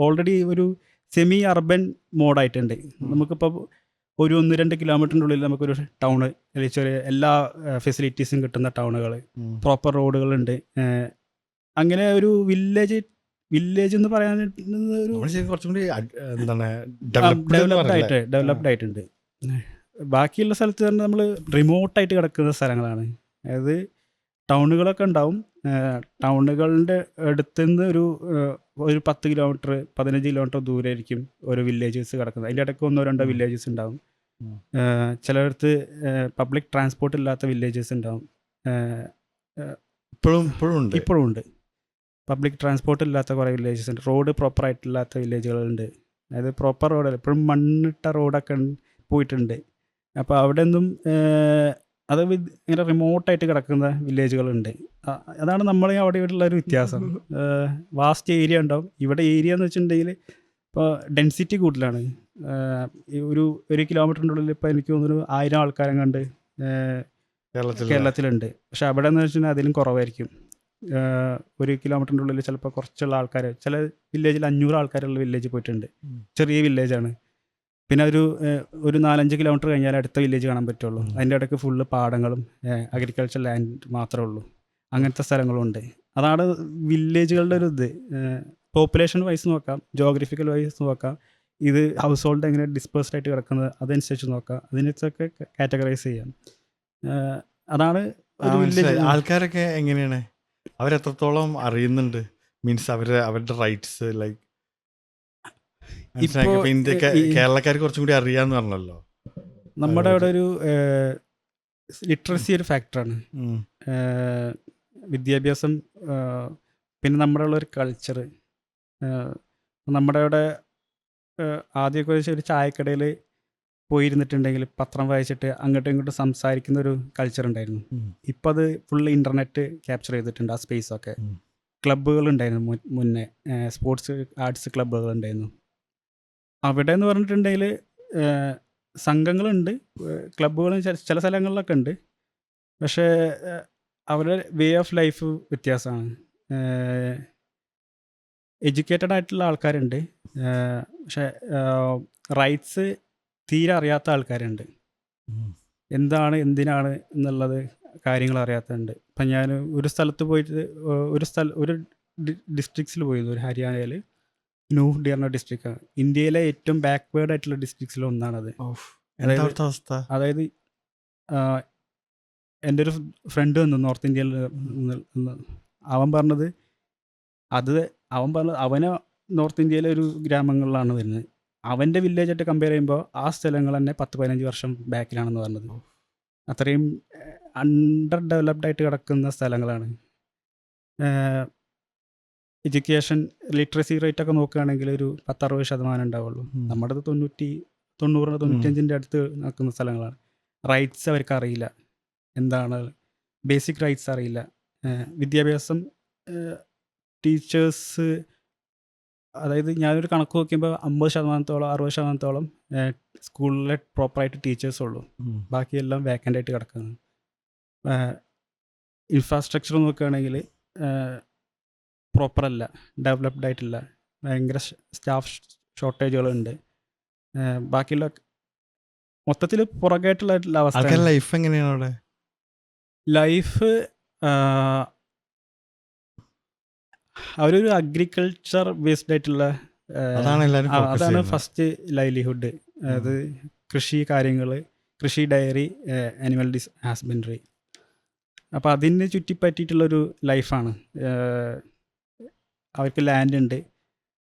ഓൾറെഡി ഒരു സെമി അർബൻ മോഡായിട്ടുണ്ട്. നമുക്കിപ്പോൾ ഒരു 1-2 കിലോമീറ്ററിൻ്റെ ഉള്ളിൽ നമുക്കൊരു ടൗണ് അല്ലെങ്കിൽ ചെറിയ എല്ലാ ഫെസിലിറ്റീസും കിട്ടുന്ന ടൗണുകൾ, പ്രോപ്പർ റോഡുകളുണ്ട്. അങ്ങനെ ഒരു വില്ലേജ് എന്ന് പറയാൻ കുറച്ചും കൂടി ഡെവലപ്ഡ് ആയിട്ടുണ്ട്. ബാക്കിയുള്ള സ്ഥലത്ത് തന്നെ നമ്മൾ റിമോട്ടായിട്ട് കിടക്കുന്ന സ്ഥലങ്ങളാണ്. അതായത് ടൗണുകളൊക്കെ ഉണ്ടാവും. ടൗണുകളുടെ അടുത്തുനിന്ന് ഒരു 10 കിലോമീറ്റർ 15 കിലോമീറ്റർ ദൂരമായിരിക്കും ഓരോ വില്ലേജസ് കിടക്കുന്നത്. അതിൻ്റെ ഇടയ്ക്ക് 1-2 വില്ലേജസ് ഉണ്ടാവും. ചിലയിടത്ത് പബ്ലിക് ട്രാൻസ്പോർട്ട് ഇല്ലാത്ത വില്ലേജസ് ഉണ്ടാവും. ഇപ്പോഴും ഉണ്ട്. പബ്ലിക് ട്രാൻസ്പോർട്ട് ഇല്ലാത്ത കുറേ വില്ലേജസ് ഉണ്ട്, റോഡ് പ്രോപ്പർ ആയിട്ടില്ലാത്ത വില്ലേജുകളുണ്ട്. അതായത് പ്രോപ്പർ റോഡ് ഇപ്പോഴും മണ്ണിട്ട റോഡൊക്കെ പോയിട്ടുണ്ട്. അപ്പോൾ അവിടെ ഒന്നും അത് ഇങ്ങനെ റിമോട്ടായിട്ട് കിടക്കുന്ന വില്ലേജുകളുണ്ട്. അതാണ് നമ്മളെ അവിടെ ഉള്ള ഒരു വ്യത്യാസം. വാസ്റ്റ് ഏരിയ ഉണ്ടാവും. ഇവിടെ ഏരിയ എന്ന് വെച്ചിട്ടുണ്ടെങ്കിൽ ഇപ്പോൾ ഡെൻസിറ്റി കൂടുതലാണ്. ഒരു കിലോമീറ്ററിൻ്റെ ഉള്ളിൽ ഇപ്പോൾ എനിക്ക് തോന്നുന്നു 1000 ആൾക്കാരെ കണ്ട് കേരളത്തിലുണ്ട്. പക്ഷെ അവിടെ എന്ന് വെച്ചിട്ടുണ്ടെങ്കിൽ അതിലും കുറവായിരിക്കും. 1 കിലോമീറ്ററിൻ്റെ ഉള്ളിൽ ചിലപ്പോൾ കുറച്ചുള്ള ആൾക്കാർ, ചില വില്ലേജിൽ 500 ആൾക്കാരുള്ള വില്ലേജ് പോയിട്ടുണ്ട്. ചെറിയ വില്ലേജാണ്. പിന്നെ ഒരു 4-5 കിലോമീറ്റർ കഴിഞ്ഞാൽ അടുത്ത വില്ലേജ് കാണാൻ പറ്റുള്ളൂ. അതിൻ്റെ ഇടയ്ക്ക് ഫുള്ള് പാടങ്ങളും അഗ്രികൾച്ചർ ലാൻഡ് മാത്രമേ ഉള്ളൂ. അങ്ങനത്തെ സ്ഥലങ്ങളുണ്ട്. അതാണ് വില്ലേജുകളുടെ ഒരു ഇത്. പോപ്പുലേഷൻ വൈസ് നോക്കാം, ജോഗ്രഫിക്കൽ വൈസ് നോക്കാം, ഇത് ഹൗസ് ഹോൾഡ് എങ്ങനെ ഡിസ്പേഴ്സ്ഡ് ആയിട്ട് കിടക്കുന്നത് അതനുസരിച്ച് നോക്കാം, അതിനൊക്കെ കാറ്റഗറൈസ് ചെയ്യാം. അതാണ് ഒരു വില്ലേജ്. ആൾക്കാരൊക്കെ എങ്ങനെയാണ്, അവരെത്രത്തോളം അറിയുന്നുണ്ട്? മീൻസ് അവരുടെ റൈറ്റ്സ് ലൈക്ക് കേരളക്കാർക്ക് കുറച്ചും കൂടി അറിയാന്ന് പറഞ്ഞല്ലോ. നമ്മുടെ അവിടെ ഒരു ലിറ്ററസി ഒരു ഫാക്ടറാണ്. വിദ്യാഭ്യാസം, പിന്നെ നമ്മുടെ ഉള്ളൊരു കൾച്ചർ. നമ്മുടെ അവിടെ ആദ്യമൊക്കെ ഒരു ചായക്കടയിൽ പോയിരുന്നിട്ടുണ്ടെങ്കിൽ പത്രം വായിച്ചിട്ട് അങ്ങോട്ടും ഇങ്ങോട്ടും സംസാരിക്കുന്ന ഒരു കൾച്ചർ ഉണ്ടായിരുന്നു. ഇപ്പം അത് ഫുള്ള് ഇൻ്റർനെറ്റ് ക്യാപ്ചർ ചെയ്തിട്ടുണ്ട് ആ സ്പേസൊക്കെ. ക്ലബ്ബുകളുണ്ടായിരുന്നു മുന്നേ, സ്പോർട്സ് ആർട്സ് ക്ലബ്ബുകളുണ്ടായിരുന്നു. അവിടെ എന്ന് പറഞ്ഞിട്ടുണ്ടെങ്കിൽ സംഘങ്ങളുണ്ട്, ക്ലബ്ബുകളും ചില സ്ഥലങ്ങളിലൊക്കെ ഉണ്ട്. പക്ഷേ അവരുടെ വേ ഓഫ് ലൈഫ് വ്യത്യാസമാണ്. എഡ്യൂക്കേറ്റഡ് ആയിട്ടുള്ള ആൾക്കാരുണ്ട്, പക്ഷേ റൈറ്റ്സ് തീരെ അറിയാത്ത ആൾക്കാരുണ്ട്. എന്താണ് എന്തിനാണ് എന്നുള്ളത് കാര്യങ്ങൾ അറിയാത്തതുണ്ട്. ഇപ്പം ഞാൻ ഒരു സ്ഥലത്ത് പോയിട്ട് ഒരു ഡിസ്ട്രിക്ട്സിൽ പോയിരുന്നു, ഒരു ഹരിയാനയിൽ നൂഹ് ഡിയർണ ഡിസ്ട്രിക്റ്റാണ്. ഇന്ത്യയിലെ ഏറ്റവും ബാക്ക്വേർഡ് ആയിട്ടുള്ള ഡിസ്ട്രിക്ട്സിൽ ഒന്നാണത്. അതായത് എൻ്റെ ഒരു ഫ്രണ്ട് വന്നു നോർത്ത് ഇന്ത്യയിൽ നിന്ന്. അവൻ പറഞ്ഞത് അവന് നോർത്ത് ഇന്ത്യയിലെ ഒരു ഗ്രാമങ്ങളിലാണ് വരുന്നത്. അവൻ്റെ വില്ലേജായിട്ട് കമ്പയർ ചെയ്യുമ്പോൾ ആ സ്ഥലങ്ങൾ തന്നെ 10-15 വർഷം ബാക്കിലാണെന്ന് പറഞ്ഞത്. അത്രയും അണ്ടർ ഡെവലപ്ഡ് ആയിട്ട് കിടക്കുന്ന സ്ഥലങ്ങളാണ്. എഡ്യൂക്കേഷൻ ലിറ്ററസി റേറ്റ് ഒക്കെ നോക്കുകയാണെങ്കിൽ ഒരു 10-60% ഉണ്ടാവുള്ളൂ. നമ്മുടെ 90-95 അടുത്ത് നിൽക്കുന്ന സ്ഥലങ്ങളാണ്. റൈറ്റ്സ് അവർക്ക് അറിയില്ല, എന്താണ് ബേസിക് റൈറ്റ്സ് അറിയില്ല. വിദ്യാഭ്യാസം, ടീച്ചേഴ്സ്, അതായത് ഞാനൊരു കണക്ക് നോക്കിയപ്പോൾ 50%-60% സ്കൂളിലെ പ്രോപ്പറായിട്ട് ടീച്ചേഴ്സുള്ളൂ. ബാക്കിയെല്ലാം വേക്കൻ്റ് ആയിട്ട് കിടക്കുന്നത്. ഇൻഫ്രാസ്ട്രക്ചർ നോക്കുകയാണെങ്കിൽ പ്രോപ്പറല്ല, ഡെവലപ്ഡ് ആയിട്ടില്ല, ഭയങ്കര സ്റ്റാഫ് ഷോർട്ടേജുകളുണ്ട്. ബാക്കിയുള്ള മൊത്തത്തിൽ പുറകെയായിട്ടുള്ള അവസ്ഥ. ലൈഫ് എങ്ങനെയാണ് അവിടെ? ലൈഫ് അവരൊരു അഗ്രികൾച്ചർ ബേസ്ഡ് ആയിട്ടുള്ള, അതാണ് ഫസ്റ്റ് ലൈവ്ലിഹുഡ്. അതായത് കൃഷി കാര്യങ്ങൾ, കൃഷി, ഡയറി, ആനിമൽ ഹസ്ബൻഡറി. അപ്പോൾ അതിനെ ചുറ്റിപ്പറ്റിയിട്ടുള്ളൊരു ലൈഫാണ്. അവർക്ക് ലാൻഡ് ഉണ്ട്,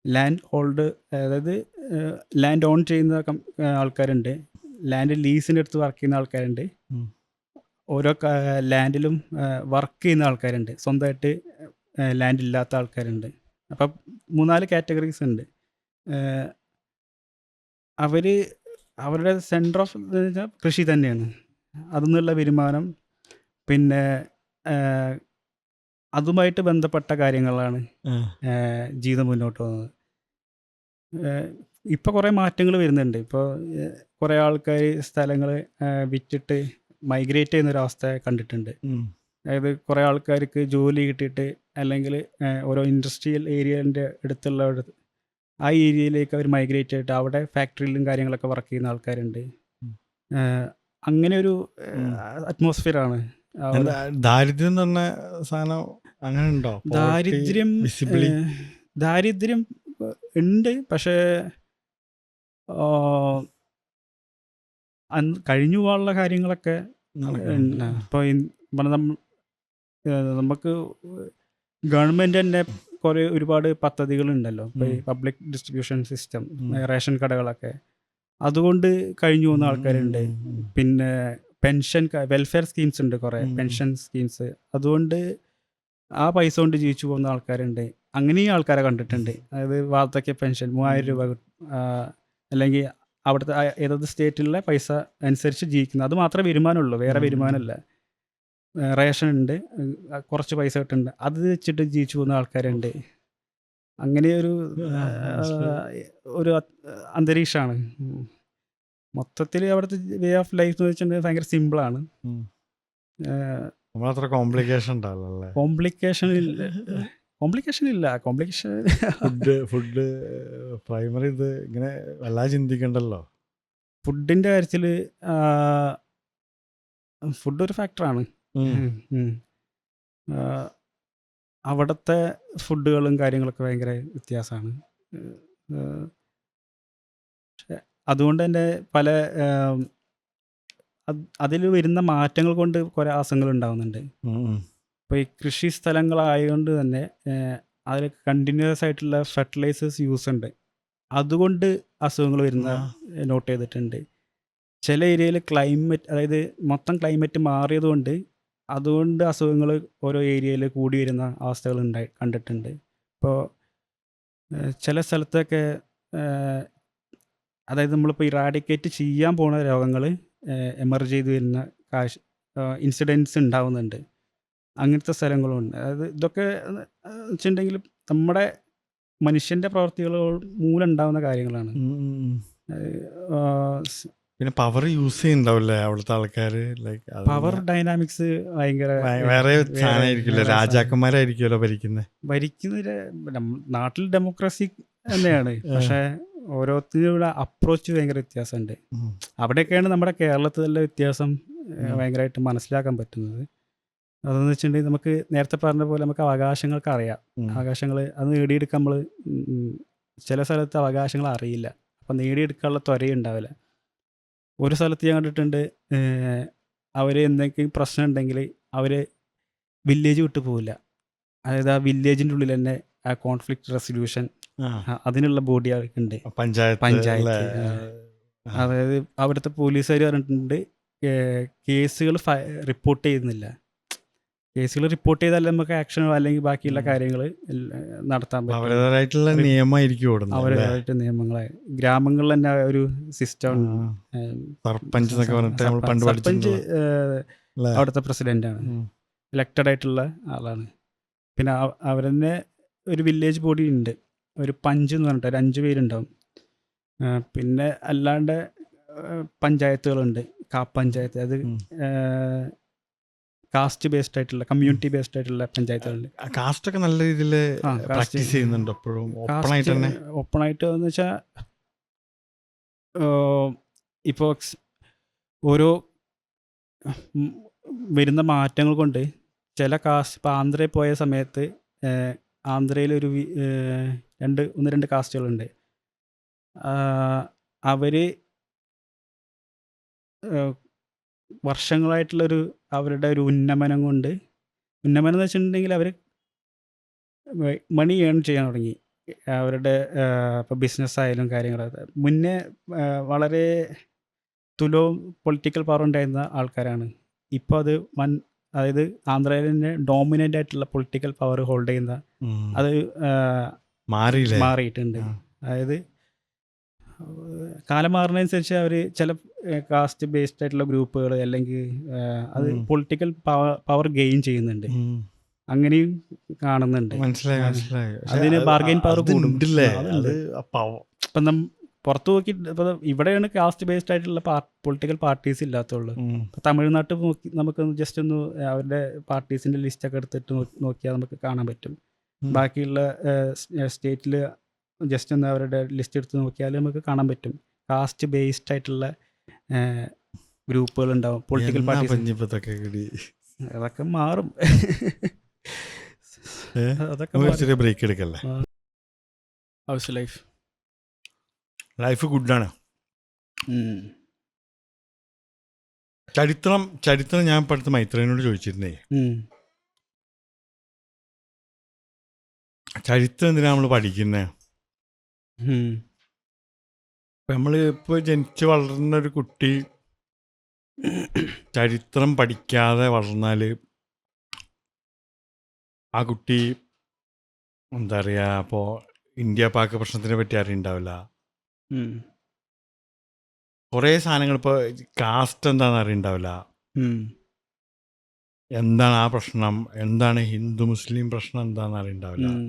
ലാൻഡ് ഹോൾഡ്, അതായത് ലാൻഡ് ഓൺ ചെയ്യുന്ന ആൾക്കാരുണ്ട്, ലാൻഡ് ലീസിൻ്റെ അടുത്ത് വർക്ക് ചെയ്യുന്ന ആൾക്കാരുണ്ട്, ഓരോ ലാൻഡിലും വർക്ക് ചെയ്യുന്ന ആൾക്കാരുണ്ട്, സ്വന്തമായിട്ട് ലാൻഡ് ഇല്ലാത്ത ആൾക്കാരുണ്ട്. അപ്പം 3-4 കാറ്റഗറീസ് ഉണ്ട്. അവരുടെ സെൻറ്റർ ഓഫ് കൃഷി തന്നെയാണ്. അതിൽ നിന്നുള്ള വരുമാനം, പിന്നെ അതുമായിട്ട് ബന്ധപ്പെട്ട കാര്യങ്ങളാണ് ജീവിതം മുന്നോട്ട് പോകുന്നത്. ഇപ്പോൾ കുറേ മാറ്റങ്ങൾ വരുന്നുണ്ട്. ഇപ്പോൾ കുറേ ആൾക്കാർ സ്ഥലങ്ങൾ വിറ്റിട്ട് മൈഗ്രേറ്റ് ചെയ്യുന്നൊരവസ്ഥ കണ്ടിട്ടുണ്ട്. അതായത് കുറേ ആൾക്കാർക്ക് ജോലി കിട്ടിയിട്ട്, അല്ലെങ്കിൽ ഓരോ ഇൻഡസ്ട്രിയൽ ഏരിയൻ്റെ അടുത്തുള്ള ആ ഏരിയയിലേക്ക് അവർ മൈഗ്രേറ്റ് ചെയ്തിട്ട് അവിടെ ഫാക്ടറിയിലും കാര്യങ്ങളൊക്കെ വർക്ക് ചെയ്യുന്ന ആൾക്കാരുണ്ട്. അങ്ങനെ ഒരു അറ്റ്മോസ്ഫിയറാണ്. ദാരിദ്ര്യം എന്ന് പറഞ്ഞ സാധനം അങ്ങനെ ഉണ്ടോ? ദാരിദ്ര്യം ഉണ്ട്, പക്ഷേ കഴിഞ്ഞു പോകാനുള്ള കാര്യങ്ങളൊക്കെ ഇപ്പോൾ നമുക്ക് ഗവൺമെൻറ് തന്നെ ഒരുപാട് പദ്ധതികളുണ്ടല്ലോ. ഇപ്പോൾ ഈ പബ്ലിക് ഡിസ്ട്രിബ്യൂഷൻ സിസ്റ്റം, റേഷൻ കടകളൊക്കെ, അതുകൊണ്ട് കഴിഞ്ഞു പോകുന്ന ആൾക്കാരുണ്ട്. പിന്നെ പെൻഷൻ, വെൽഫെയർ സ്കീംസ് ഉണ്ട്, കുറേ പെൻഷൻ സ്കീംസ്. അതുകൊണ്ട് ആ പൈസ കൊണ്ട് ജീവിച്ചു പോകുന്ന ആൾക്കാരുണ്ട്. അങ്ങനെയും ആൾക്കാരെ കണ്ടിട്ടുണ്ട്. അതായത് വാർദ്ധക്യ പെൻഷൻ 3000 രൂപ അല്ലെങ്കിൽ അവിടുത്തെ ഏതൊരു സ്റ്റേറ്റിലെ പൈസ അനുസരിച്ച് ജീവിക്കുന്നത്. അത് മാത്രമേ വരുമാനമുള്ളൂ, വേറെ വരുമാനമല്ല. റേഷൻ ഉണ്ട്, കുറച്ച് പൈസ കിട്ടുന്നുണ്ട്, അത് വെച്ചിട്ട് ജീവിച്ചു പോകുന്ന ആൾക്കാരുണ്ട്. അങ്ങനെ ഒരു അന്തരീക്ഷമാണ്. മൊത്തത്തിൽ അവിടുത്തെ വേ ഓഫ് ലൈഫ് എന്ന് വെച്ചിട്ടുണ്ടെങ്കിൽ ഭയങ്കര സിമ്പിളാണ്. നമ്മളത്ര കോംപ്ലിക്കേഷൻ ഉണ്ടാവില്ല. കോംപ്ലിക്കേഷൻ ഇല്ല. ഫുഡ് പ്രൈമറി ഇത് ഇങ്ങനെ വല്ലാതെ ചിന്തിക്കണ്ടല്ലോ. ഫുഡിൻ്റെ കാര്യത്തിൽ ഫുഡ് ഒരു ഫാക്ടറാണ്. അവിടുത്തെ ഫുഡുകളും കാര്യങ്ങളൊക്കെ ഭയങ്കര വ്യത്യാസമാണ്. അതുകൊണ്ട് തന്നെ പല അതിൽ വരുന്ന മാറ്റങ്ങൾ കൊണ്ട് കുറേ അസുഖങ്ങൾ ഉണ്ടാകുന്നുണ്ട്. ഇപ്പോൾ ഈ കൃഷി സ്ഥലങ്ങളായതുകൊണ്ട് തന്നെ അതിൽ കണ്ടിന്യൂസ് ആയിട്ടുള്ള ഫെർട്ടിലൈസേഴ്സ് യൂസ് ഉണ്ട്. അതുകൊണ്ട് അസുഖങ്ങൾ വരുന്ന നോട്ട് ചെയ്തിട്ടുണ്ട്. ചില ഏരിയയിൽ ക്ലൈമറ്റ്, അതായത് മൊത്തം ക്ലൈമറ്റ് മാറിയതുകൊണ്ട് അതുകൊണ്ട് അസുഖങ്ങൾ ഓരോ ഏരിയയിൽ കൂടി വരുന്ന അവസ്ഥകൾ കണ്ടിട്ടുണ്ട്. ഇപ്പോൾ ചില സ്ഥലത്തൊക്കെ അതായത് നമ്മളിപ്പോൾ ഇറാഡിക്കേറ്റ് ചെയ്യാൻ പോകുന്ന രോഗങ്ങൾ എമർജ് ചെയ്ത് വരുന്ന ഇൻസിഡൻസ് ഉണ്ടാവുന്നുണ്ട്. അങ്ങനത്തെ സ്ഥലങ്ങളുണ്ട്. അതായത് ഇതൊക്കെ വെച്ചിട്ടുണ്ടെങ്കിൽ നമ്മുടെ മനുഷ്യൻ്റെ പ്രവർത്തികൾ മൂലം ഉണ്ടാകുന്ന കാര്യങ്ങളാണ്. പിന്നെ പവർ യൂസ് ചെയ്യുന്നുണ്ടാവില്ലേ അവിടുത്തെ ആൾക്കാർ? ലൈക്ക് പവർ ഡൈനാമിക്സ് ഭയങ്കര വേറെ സാധനമായിരിക്കുമല്ലോ, രാജാക്കന്മാരായിരിക്കുമല്ലോ ഭരിക്കുന്ന. നാട്ടിൽ ഡെമോക്രസി തന്നെയാണ്, പക്ഷേ ഓരോരുത്തരുടെ അപ്രോച്ച് ഭയങ്കര വ്യത്യാസമുണ്ട്. അവിടെയൊക്കെയാണ് നമ്മുടെ കേരളത്തിലെ വ്യത്യാസം ഭയങ്കരമായിട്ട് മനസ്സിലാക്കാൻ പറ്റുന്നത്. അതെന്ന് വെച്ചിട്ടുണ്ടെങ്കിൽ നമുക്ക് നേരത്തെ പറഞ്ഞ പോലെ നമുക്ക് അവകാശങ്ങൾക്ക് അറിയാം. അവകാശങ്ങൾ അത് നേടിയെടുക്കാൻ നമ്മൾ ചില സ്ഥലത്ത് അവകാശങ്ങൾ അറിയില്ല, അപ്പം നേടിയെടുക്കാനുള്ള ത്വരയുണ്ടാവില്ല. ഒരു സ്ഥലത്ത് ഞാൻ കണ്ടിട്ടുണ്ട്, അവർ എന്തെങ്കിലും പ്രശ്നം ഉണ്ടെങ്കിൽ അവർ വില്ലേജ് വിട്ടു പോവില്ല. അതായത് ആ വില്ലേജിൻ്റെ ഉള്ളിൽ തന്നെ ആ കോൺഫ്ലിക്റ്റ് റെസൊല്യൂഷൻ അതിനുള്ള ബോഡി അവർക്കുണ്ട്, പഞ്ചായത്ത്. അതായത് അവിടുത്തെ പോലീസുകാർ പറഞ്ഞിട്ടുണ്ട് കേസുകൾ റിപ്പോർട്ട് ചെയ്യുന്നില്ല. കേസുകൾ റിപ്പോർട്ട് ചെയ്താലേ നമുക്ക് ആക്ഷനോ അല്ലെങ്കിൽ ബാക്കിയുള്ള കാര്യങ്ങൾ നടത്താൻ പറ്റും. അവരുടേതായിട്ടുള്ള നിയമങ്ങളായി ഗ്രാമങ്ങളിൽ തന്നെ ഒരു സിസ്റ്റം. സർപഞ്ച് അവിടുത്തെ പ്രസിഡന്റാണ്, ഇലക്റ്റഡ് ആയിട്ടുള്ള ആളാണ്. പിന്നെ അവരെന്നെ ഒരു വില്ലേജ് ബോഡി ഉണ്ട്, ഒരു പഞ്ച് എന്ന് പറഞ്ഞിട്ട് ഒരു 5 പേരുണ്ടാവും. പിന്നെ അല്ലാണ്ട് പഞ്ചായത്തുകളുണ്ട്, പഞ്ചായത്ത്. അത് കാസ്റ്റ് ബേസ്ഡ് ആയിട്ടുള്ള, കമ്മ്യൂണിറ്റി ബേസ്ഡ് ആയിട്ടുള്ള പഞ്ചായത്തുകളുണ്ട്. കാസ്റ്റ് ഒക്കെ നല്ല രീതിയിൽ പ്രാക്ടീസ് ചെയ്യുന്നുണ്ട് എപ്പോഴും ഓപ്പണായിട്ട് എന്ന് വെച്ചാൽ ഇപ്പോൾ ഓരോ വരുന്ന മാറ്റങ്ങൾ കൊണ്ട് ചില കാസ്റ്റ്, ഇപ്പോൾ ആന്ധ്രയിൽ പോയ സമയത്ത് ആന്ധ്രയിലൊരു 1-2 കാസ്റ്റുകളുണ്ട്. അവർ വർഷങ്ങളായിട്ടുള്ളൊരു അവരുടെ ഒരു ഉന്നമനം കൊണ്ട്, ഉന്നമനം എന്ന് വെച്ചിട്ടുണ്ടെങ്കിൽ അവർ മണി ഏൺ ചെയ്യാൻ തുടങ്ങി. അവരുടെ ഇപ്പോൾ ബിസിനസ്സായാലും കാര്യങ്ങളൊക്കെ മുന്നേ വളരെ തുലവും പൊളിറ്റിക്കൽ പവർ ഉണ്ടായിരുന്ന ആൾക്കാരാണ്. ഇപ്പോൾ അത് അതായത് ആന്ധ്രയിൽ തന്നെ ഡോമിനൻ്റ് ആയിട്ടുള്ള പൊളിറ്റിക്കൽ പവർ ഹോൾഡ് ചെയ്യുന്ന അത് മാറിയിട്ടുണ്ട്. അതായത് കാലം മാറുന്നതനുസരിച്ച് അവർ ചില കാസ്റ്റ് ബേസ്ഡ് ആയിട്ടുള്ള ഗ്രൂപ്പുകൾ അല്ലെങ്കിൽ അത് പൊളിറ്റിക്കൽ പവർ ഗെയിൻ ചെയ്യുന്നുണ്ട്. അങ്ങനെയും കാണുന്നുണ്ട്. അതിന് ബാർഗെയിൻ പവർ കൂടുന്നില്ലേ? ഇപ്പം പുറത്ത് നോക്കി ഇപ്പോൾ ഇവിടെയാണ് കാസ്റ്റ് ബേസ്ഡ് ആയിട്ടുള്ള പൊളിറ്റിക്കൽ പാർട്ടീസ് ഇല്ലാത്തുള്ളൂ. ഇപ്പോൾ തമിഴ്നാട്ടിൽ നോക്കി നമുക്ക് ജസ്റ്റ് ഒന്ന് അവരുടെ പാർട്ടീസിൻ്റെ ലിസ്റ്റൊക്കെ എടുത്തിട്ട് നോക്കിയാൽ നമുക്ക് കാണാൻ പറ്റും. ബാക്കിയുള്ള സ്റ്റേറ്റിൽ ജസ്റ്റ് ഒന്ന് അവരുടെ ലിസ്റ്റ് എടുത്ത് നോക്കിയാൽ നമുക്ക് കാണാൻ പറ്റും കാസ്റ്റ് ബേസ്ഡ് ആയിട്ടുള്ള ഗ്രൂപ്പുകൾ ഉണ്ടാവും, പൊളിറ്റിക്കൽ പാർട്ടീസ്. അതൊക്കെ മാറും. അതൊക്കെ ബ്രേക്ക് എടുക്കല്ലേ. ഹൗസ് ലൈഫ് ഗുഡാണ്. ചരിത്രം ഞാൻ പഠിത്ത മൈത്രേനോട് ചോദിച്ചിരുന്നേ, ചരിത്രം എന്തിനാ നമ്മൾ പഠിക്കുന്നത്? നമ്മളിപ്പോൾ ജനിച്ച് വളർന്ന ഒരു കുട്ടി ചരിത്രം പഠിക്കാതെ വളർന്നാൽ ആ കുട്ടി എന്താ പറയുക, അപ്പോൾ ഇന്ത്യ പാക് പ്രശ്നത്തിനെ പറ്റി അറിയുണ്ടാവില്ല. ഉം. കുറേ സാധനങ്ങൾ, ഇപ്പോൾ കാസ്റ്റ് എന്താണെന്ന് അറിയുണ്ടാവില്ല. ഉം. എന്താണ് ആ പ്രശ്നം, എന്താണ് ഹിന്ദു മുസ്ലിം പ്രശ്നം എന്താണെന്ന് അറിയുണ്ടാവില്ല. ഉം.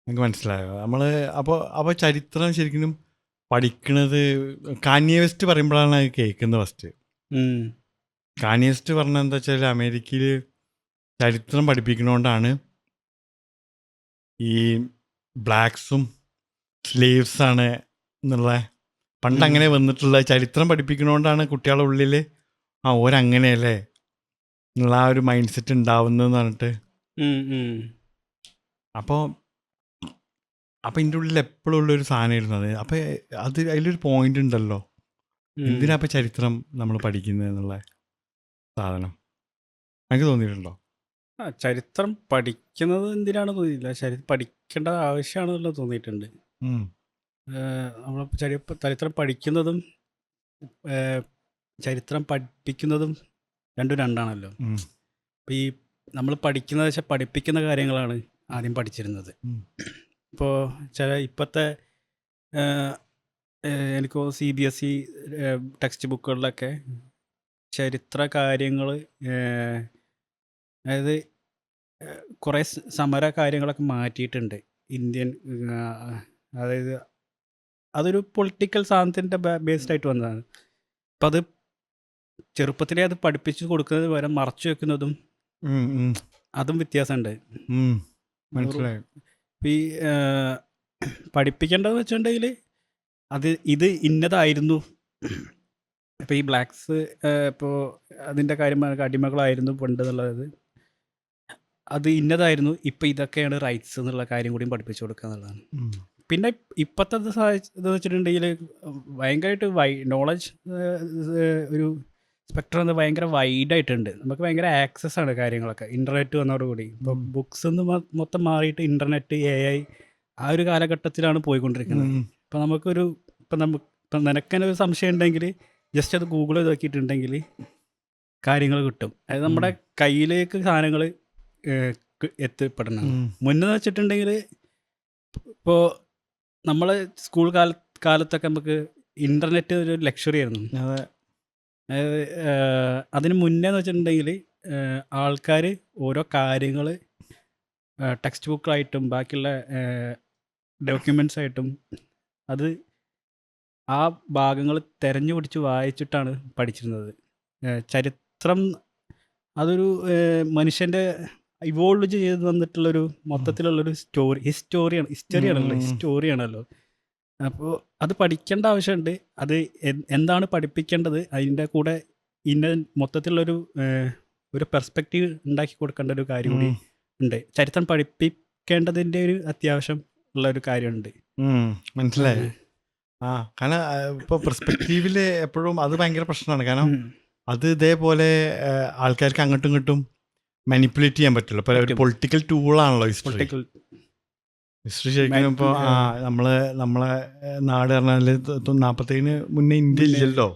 നിങ്ങൾക്ക് മനസ്സിലായോ? നമ്മൾ അപ്പോൾ ചരിത്രം ശരിക്കും പഠിക്കണത് കാന്യെ വെസ്റ്റ് പറയുമ്പോഴാണ് അത് കേൾക്കുന്നത് ഫസ്റ്റ്. ഉം. കാന്യെ വെസ്റ്റ് പറഞ്ഞത് എന്താ വെച്ചാൽ, അമേരിക്കയിൽ ചരിത്രം പഠിപ്പിക്കുന്നതുകൊണ്ടാണ് ഈ ബ്ലാക്സും സ്ലേവ്സാണ് എന്നുള്ള പണ്ട് അങ്ങനെ വന്നിട്ടുള്ള ചരിത്രം പഠിപ്പിക്കുന്നതുകൊണ്ടാണ് കുട്ടികളുടെ ഉള്ളിൽ ഓരങ്ങനെയല്ലേ എന്നുള്ള ആ ഒരു മൈൻഡ് സെറ്റ് ഉണ്ടാവുന്നതെന്ന് പറഞ്ഞിട്ട്. ഉം. ഉം. അപ്പോൾ ഇതിൻ്റെ ഉള്ളിൽ എപ്പോഴും ഉള്ളൊരു സാധനമായിരുന്നു അത്. അപ്പോൾ അതിലൊരു പോയിന്റ് ഉണ്ടല്ലോ, ഉം. എന്തിനാ ഇപ്പോൾ ചരിത്രം നമ്മൾ പഠിക്കുന്നത് എന്നുള്ള സാധനം എനിക്ക് തോന്നിയിട്ടുണ്ടോ? ചരിത്രം പഠിക്കുന്നത് എന്തിനാണ് തോന്നിയില്ല, പഠിക്കേണ്ട ആവശ്യമാണെന്നുള്ളത് തോന്നിയിട്ടുണ്ട്. ഉം. നമ്മൾ ചരിത്രം പഠിക്കുന്നതും ചരിത്രം പഠിപ്പിക്കുന്നതും രണ്ടും രണ്ടാണല്ലോ. ഉം. അപ്പോൾ ഈ നമ്മൾ പഠിക്കുന്നത് വെച്ചാൽ പഠിപ്പിക്കുന്ന കാര്യങ്ങളാണ് ആദ്യം പഠിച്ചിരുന്നത്. ഉം. ഇപ്പോൾ ഇപ്പോഴത്തെ എനിക്ക് CBSE ടെക്സ്റ്റ് ബുക്കുകളിലൊക്കെ ചരിത്ര കാര്യങ്ങൾ, അതായത് കുറേ സമര കാര്യങ്ങളൊക്കെ മാറ്റിയിട്ടുണ്ട്. ഇന്ത്യൻ അതായത് അതൊരു പൊളിറ്റിക്കൽ സാധനത്തിൻ്റെ ബേസ്ഡ് ആയിട്ട് വന്നതാണ്. അപ്പം അത് ചെറുപ്പത്തിലേ അത് പഠിപ്പിച്ച് കൊടുക്കുന്നത് പകരം മറച്ചു വെക്കുന്നതും ഉം. ഉം. അതും വ്യത്യാസമുണ്ട്. ഉം. മനസ്സിലായി. ഇപ്പം ഈ പഠിപ്പിക്കേണ്ടതെന്ന് വെച്ചിട്ടുണ്ടെങ്കിൽ ഇത് ഇന്നതായിരുന്നു. ഇപ്പോൾ ഈ ബ്ലാക്സ് ഇപ്പോൾ അതിൻ്റെ കാര്യം അടിമകളായിരുന്നു പണ്ട് എന്നുള്ളത്, അത് ഇന്നതായിരുന്നു. ഇപ്പം ഇതൊക്കെയാണ് റൈറ്റ്സ് എന്നുള്ള കാര്യം കൂടിയും പഠിപ്പിച്ചു കൊടുക്കുക എന്നുള്ളതാണ്. ഉം. പിന്നെ ഇപ്പോഴത്തെ ഇതെന്ന് വെച്ചിട്ടുണ്ടെങ്കിൽ ഭയങ്കരമായിട്ട് നോളജ് ഒരു സ്പെക്ട്രം ഭയങ്കര വൈഡായിട്ടുണ്ട്. നമുക്ക് ഭയങ്കര ആക്സസ് ആണ് കാര്യങ്ങളൊക്കെ ഇൻ്റർനെറ്റ് വന്നതോടുകൂടി. ഇപ്പോൾ ബുക്സ് ഒന്ന് മൊത്തം മാറിയിട്ട് ഇൻ്റർനെറ്റ്, AI ആ ഒരു കാലഘട്ടത്തിലാണ് പോയിക്കൊണ്ടിരിക്കുന്നത്. ഉം. ഇപ്പം നിനക്കന്നെ ഒരു സംശയം ഉണ്ടെങ്കിൽ ജസ്റ്റ് അത് ഗൂഗിൾ ചെയ്ത് നോക്കിയിട്ടുണ്ടെങ്കിൽ കാര്യങ്ങൾ കിട്ടും. അതായത് നമ്മുടെ കയ്യിലേക്ക് സാധനങ്ങൾ എത്തിപ്പെടണം. ഉം. മുന്നേ വെച്ചിട്ടുണ്ടെങ്കിൽ ഇപ്പോൾ നമ്മൾ സ്കൂൾ കാലത്തൊക്കെ നമുക്ക് ഇൻ്റർനെറ്റ് ഒരു ലക്ഷറി ആയിരുന്നു. അതെ. അതായത് അതിന് മുന്നേ എന്ന് വെച്ചിട്ടുണ്ടെങ്കിൽ ആൾക്കാർ ഓരോ കാര്യങ്ങൾ ടെക്സ്റ്റ് ബുക്കായിട്ടും ബാക്കിയുള്ള ഡോക്യുമെൻ്റ്സ് ആയിട്ടും അത് ആ ഭാഗങ്ങൾ തിരഞ്ഞു പിടിച്ച് വായിച്ചിട്ടാണ് പഠിച്ചിരുന്നത്. ചരിത്രം അതൊരു മനുഷ്യൻ്റെ ഇവോൾവ് ചെയ്ത് വന്നിട്ടുള്ളൊരു മൊത്തത്തിലുള്ളൊരു ഹിസ്റ്ററിയാണല്ലോ. അപ്പോൾ അത് പഠിക്കേണ്ട ആവശ്യമുണ്ട്. അത് എന്താണ് പഠിപ്പിക്കേണ്ടത്, അതിൻ്റെ കൂടെ മൊത്തത്തിലുള്ളൊരു ഒരു പെർസ്പെക്റ്റീവ് ഉണ്ടാക്കി കൊടുക്കേണ്ട ഒരു കാര്യം കൂടി ഉണ്ട്. ചരിത്രം പഠിപ്പിക്കേണ്ടതിൻ്റെ ഒരു അത്യാവശ്യം ഉള്ള ഒരു കാര്യമുണ്ട്. മനസ്സിലായി. കാരണം ഇപ്പോൾ പെർസ്പെക്റ്റീവിൽ എപ്പോഴും അത് ഭയങ്കര പ്രശ്നമാണ്. കാരണം അത് ഇതേപോലെ ആൾക്കാർക്ക് അങ്ങോട്ടും ഇങ്ങോട്ടും മാനിപ്പുലേറ്റ് ചെയ്യാൻ പറ്റില്ല. ഇപ്പോൾ ഒരു പൊളിറ്റിക്കൽ ടൂളാണല്ലോ ഹിസ്റ്ററി. ശരിക്കും ഇപ്പോൾ നമ്മളെ നാട് പറഞ്ഞാൽ 47 മുന്നേ ഇന്ത്യ ഇല്ലല്ലോ.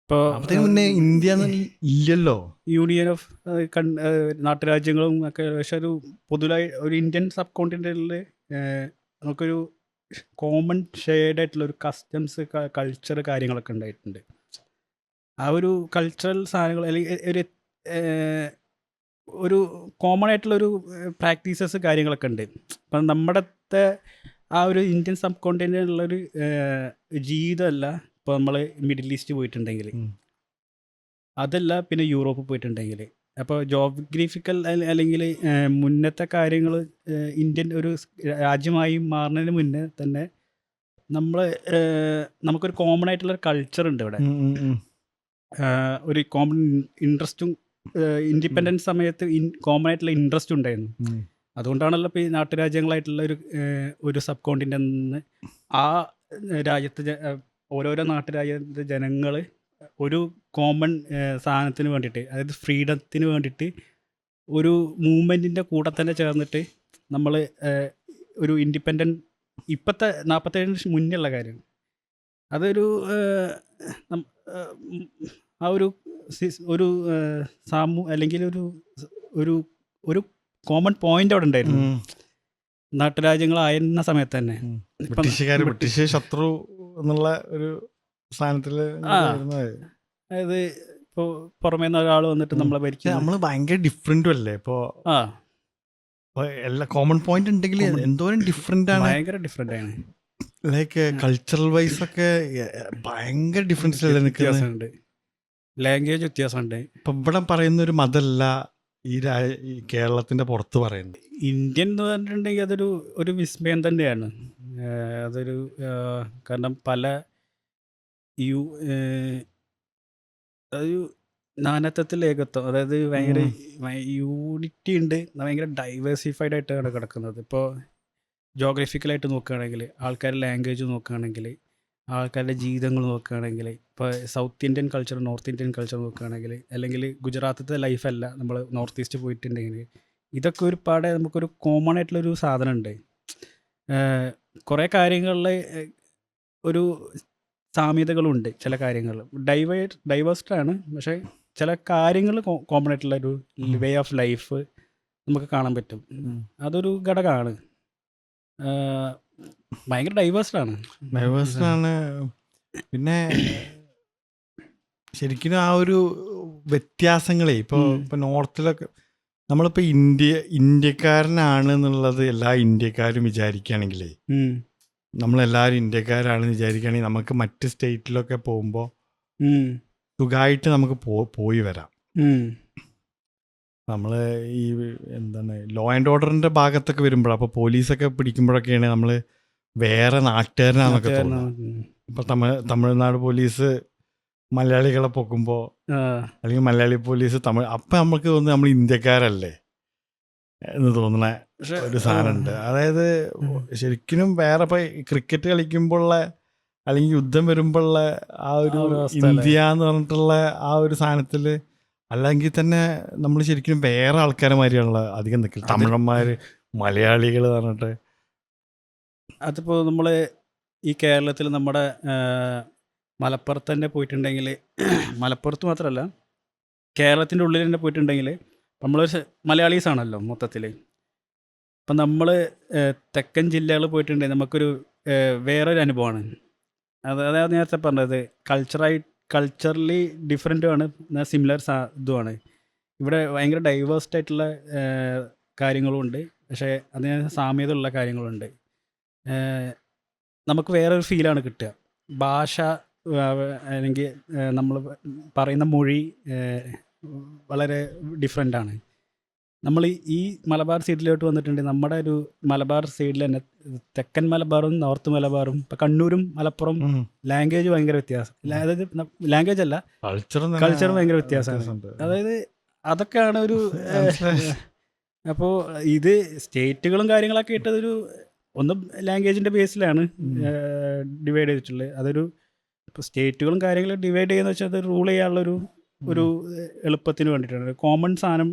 ഇപ്പോൾ 47 മുന്നേ ഇന്ത്യ ഇല്ലല്ലോ. യൂണിയൻ ഓഫ് നാട്ടുരാജ്യങ്ങളും ഒക്കെ. പക്ഷെ ഒരു പൊതുവായി ഒരു ഇന്ത്യൻ സബ് കോണ്ടിനെന്റിൽ നമുക്കൊരു കോമൺ ഷെയ്ഡായിട്ടുള്ളൊരു കസ്റ്റംസ്, കൾച്ചർ കാര്യങ്ങളൊക്കെ ഉണ്ടായിട്ടുണ്ട്. ആ ഒരു കൾച്ചറൽ സാധനങ്ങൾ അല്ലെങ്കിൽ ഒരു കോമൺ ആയിട്ടുള്ളൊരു പ്രാക്ടീസസ് കാര്യങ്ങളൊക്കെ ഉണ്ട്. അപ്പം നമ്മുടെ ആ ഒരു ഇന്ത്യൻ സബ് കോണ്ടിനെന്റിലുള്ളൊരു ജീവിതമല്ല ഇപ്പോൾ നമ്മൾ മിഡിൽ ഈസ്റ്റ് പോയിട്ടുണ്ടെങ്കിൽ, അതല്ല പിന്നെ യൂറോപ്പ് പോയിട്ടുണ്ടെങ്കിൽ. അപ്പോൾ ജോഗ്രഫിക്കൽ അല്ലെങ്കിൽ മുന്നത്തെ കാര്യങ്ങൾ ഇന്ത്യൻ ഒരു രാജ്യമായി മാറുന്നതിന് മുന്നേ തന്നെ നമുക്കൊരു കോമൺ ആയിട്ടുള്ള കൾച്ചർ ഉണ്ട് ഇവിടെ. ഒരു കോമൺ ഇൻട്രസ്റ്റും ഇൻഡിപെൻഡൻസ് സമയത്ത് കോമൺ ആയിട്ടുള്ള ഇൻട്രസ്റ്റ് ഉണ്ടായിരുന്നു. അതുകൊണ്ടാണല്ലോ ഇപ്പോൾ ഈ നാട്ടുരാജ്യങ്ങളായിട്ടുള്ള ഒരു സബ് കോണ്ടിനെൻ്റ് ആ രാജ്യത്ത് ഓരോരോ നാട്ടുരാജ്യത്തെ ജനങ്ങൾ ഒരു കോമൺ സാധനത്തിന് വേണ്ടിയിട്ട്, അതായത് ഫ്രീഡത്തിന് വേണ്ടിയിട്ട് ഒരു മൂവ്മെൻറ്റിൻ്റെ കൂടെ തന്നെ ചേർന്നിട്ട് നമ്മൾ ഒരു ഇൻഡിപെൻഡൻറ്റ് ഇപ്പോഴത്തെ 47 മുന്നുള്ള കാര്യം അതൊരു ആ ഒരു അല്ലെങ്കിൽ ഒരു ഒരു കോമൺ പോയിന്റ് അവിടെ ഉണ്ടായിരുന്നു. ഉം. നാട്ടുരാജ്യങ്ങളായിരുന്ന സമയത്ത് തന്നെ ഉം. ഇപ്പം ബ്രിട്ടീഷ് ശത്രു എന്നുള്ള ഒരു സ്ഥാനത്തില് ആ. വരുന്നത്. അതായത് ഇപ്പോൾ പുറമേ നിന്ന് ഒരാൾ വന്നിട്ട് നമ്മളെ പക്ഷെ ഭരിക്കുന്നത്. നമ്മള് ഭയങ്കര ഡിഫറെന്റും അല്ലേ ഇപ്പോ ആ എല്ലാ കോമൺ പോയിന്റ് ഉണ്ടെങ്കിൽ എന്തോരം ഡിഫറെന്റ് ആണ്. ഭയങ്കര ഡിഫറെൻ്റ് ആണ്. ലൈക്ക് കൾച്ചറൽ വൈസ് ഒക്കെ ഭയങ്കര ഡിഫറൻസ് അല്ലേ നിൽക്കുന്നത്. വ്യത്യാസമുണ്ട്, ലാംഗ്വേജ് വ്യത്യാസമുണ്ട്. ഇപ്പൊ ഇവിടെ പറയുന്ന ഒരു മതമല്ല ഈ കേരളത്തിന്റെ പുറത്ത് പറയുന്നത്. ഇന്ത്യൻ എന്ന് പറഞ്ഞിട്ടുണ്ടെങ്കിൽ ഒരു വിസ്മയം തന്നെയാണ്. അതൊരു കാരണം പല യു അതൊരു നാനാത്വത്തിൽ ഏകത്വം, അതായത് ഭയങ്കര യൂണിറ്റി ഉണ്ട്, ഭയങ്കര ഡൈവേഴ്സിഫൈഡ് ആയിട്ടാണ് കിടക്കുന്നത്. ഇപ്പോൾ ജോഗ്രഫിക്കലായിട്ട് നോക്കുകയാണെങ്കിൽ, ആൾക്കാരുടെ ലാംഗ്വേജ് നോക്കുകയാണെങ്കിൽ, ആൾക്കാരുടെ ജീവിതങ്ങൾ നോക്കുകയാണെങ്കിൽ, ഇപ്പോൾ south Indian culture, north Indian culture നോക്കുകയാണെങ്കിൽ, അല്ലെങ്കിൽ ഗുജറാത്തിലത്തെ ലൈഫല്ല നമ്മൾ നോർത്ത് ഈസ്റ്റ് പോയിട്ടുണ്ടെങ്കിൽ, ഇതൊക്കെ ഒരുപാട് നമുക്കൊരു കോമൺ ആയിട്ടുള്ളൊരു സാധനമുണ്ട്. കുറേ കാര്യങ്ങളിൽ ഒരു സാമ്യതകളുണ്ട്, ചില കാര്യങ്ങൾ ഡൈവേഴ്സ്ഡാണ്, പക്ഷേ ചില കാര്യങ്ങൾ കോമൺ ആയിട്ടുള്ള ഒരു വേ ഓഫ് ലൈഫ് നമുക്ക് കാണാൻ പറ്റും. അതൊരു ഘടകമാണ്. ഭയങ്കര ഡൈവേഴ്സ്ഡാണ്. പിന്നെ ശരിക്കും ആ ഒരു വ്യത്യാസങ്ങളെ ഇപ്പൊ നോർത്തിലൊക്കെ നമ്മളിപ്പോ ഇന്ത്യക്കാരനാണ് എന്നുള്ളത് എല്ലാ ഇന്ത്യക്കാരും വിചാരിക്കുകയാണെങ്കിലേ, നമ്മളെല്ലാവരും ഇന്ത്യക്കാരാണെന്ന് വിചാരിക്കുകയാണെങ്കിൽ നമുക്ക് മറ്റ് സ്റ്റേറ്റിലൊക്കെ പോകുമ്പോൾ സുഖമായിട്ട് നമുക്ക് പോയി വരാം. നമ്മൾ ഈ എന്താണ് ലോ ആൻഡ് ഓർഡറിന്റെ ഭാഗത്തൊക്കെ വരുമ്പോഴാണ്, അപ്പോൾ പോലീസൊക്കെ പിടിക്കുമ്പോഴൊക്കെയാണ് നമ്മൾ വേറെ നാട്ടുകാരനാന്നൊക്കെ തോന്നുന്നത്. ഇപ്പൊ തമിഴ്നാട് പോലീസ് മലയാളികളെ പൊക്കുമ്പോൾ, അല്ലെങ്കിൽ മലയാളി പോലീസ് അപ്പം നമുക്ക് തോന്നുന്നത് നമ്മൾ ഇന്ത്യക്കാരല്ലേ എന്ന് തോന്നുന്ന ഒരു സാധനമുണ്ട്. അതായത് ശരിക്കും വേറെ ഇപ്പൊ ക്രിക്കറ്റ് കളിക്കുമ്പോഴുള്ള അല്ലെങ്കിൽ യുദ്ധം വരുമ്പോഴുള്ള ആ ഒരു ഇന്ത്യ എന്ന് പറഞ്ഞിട്ടുള്ള ആ ഒരു സാധനത്തിൽ, അല്ലെങ്കിൽ തന്നെ നമ്മൾ ശരിക്കും വേറെ ആൾക്കാരെ മാതിരിയാണല്ലോ അധികം നിൽക്കില്ല, തമിഴന്മാര് മലയാളികൾ പറഞ്ഞിട്ട്. അതിപ്പോൾ നമ്മൾ ഈ കേരളത്തിൽ നമ്മുടെ മലപ്പുറത്ത് തന്നെ പോയിട്ടുണ്ടെങ്കിൽ, മലപ്പുറത്ത് മാത്രമല്ല കേരളത്തിൻ്റെ ഉള്ളിൽ തന്നെ പോയിട്ടുണ്ടെങ്കിൽ, നമ്മൾ മലയാളീസാണല്ലോ മൊത്തത്തിൽ. അപ്പം നമ്മൾ തെക്കൻ ജില്ലകളിൽ പോയിട്ടുണ്ടെങ്കിൽ നമുക്കൊരു വേറൊരു അനുഭവമാണ്. അതായത് നേരത്തെ പറഞ്ഞത് കൾച്ചറലി ഡിഫറെൻറ്റുമാണ്, സിമിലർ ഇതുമാണ്. ഇവിടെ ഭയങ്കര ഡൈവേഴ്സ്ഡ് ആയിട്ടുള്ള കാര്യങ്ങളുമുണ്ട്, പക്ഷേ അതിന് സാമ്യതയുള്ള കാര്യങ്ങളുണ്ട്. നമുക്ക് വേറൊരു ഫീലാണ് കിട്ടുക. ഭാഷ അല്ലെങ്കിൽ നമ്മൾ പറയുന്ന മൊഴി വളരെ ഡിഫറെൻ്റാണ്. നമ്മൾ ഈ മലബാർ സൈഡിലോട്ട് വന്നിട്ടുണ്ടെങ്കിൽ, നമ്മുടെ ഒരു മലബാർ സൈഡിൽ തന്നെ തെക്കൻ മലബാറും നോർത്ത് മലബാറും, ഇപ്പം കണ്ണൂരും മലപ്പുറം ലാംഗ്വേജ് ഭയങ്കര വ്യത്യാസം. അതായത് ലാംഗ്വേജ് അല്ല, കൾച്ചർ ഭയങ്കര വ്യത്യാസമാണ്. അതായത് അതൊക്കെയാണ് ഒരു അപ്പോൾ ഇത് സ്റ്റേറ്റുകളും കാര്യങ്ങളൊക്കെ ഇട്ടതൊരു ഒന്ന് ലാംഗ്വേജിൻ്റെ ബേസിലാണ് ഡിവൈഡ് ചെയ്തിട്ടുള്ളത്. അതൊരു ഇപ്പോൾ സ്റ്റേറ്റുകളും കാര്യങ്ങളും ഡിവൈഡ് ചെയ്യുന്ന വെച്ചാൽ അത് റൂൾ ചെയ്യാനുള്ളൊരു എളുപ്പത്തിന് വേണ്ടിയിട്ടാണ്. കോമൺ സാധനം,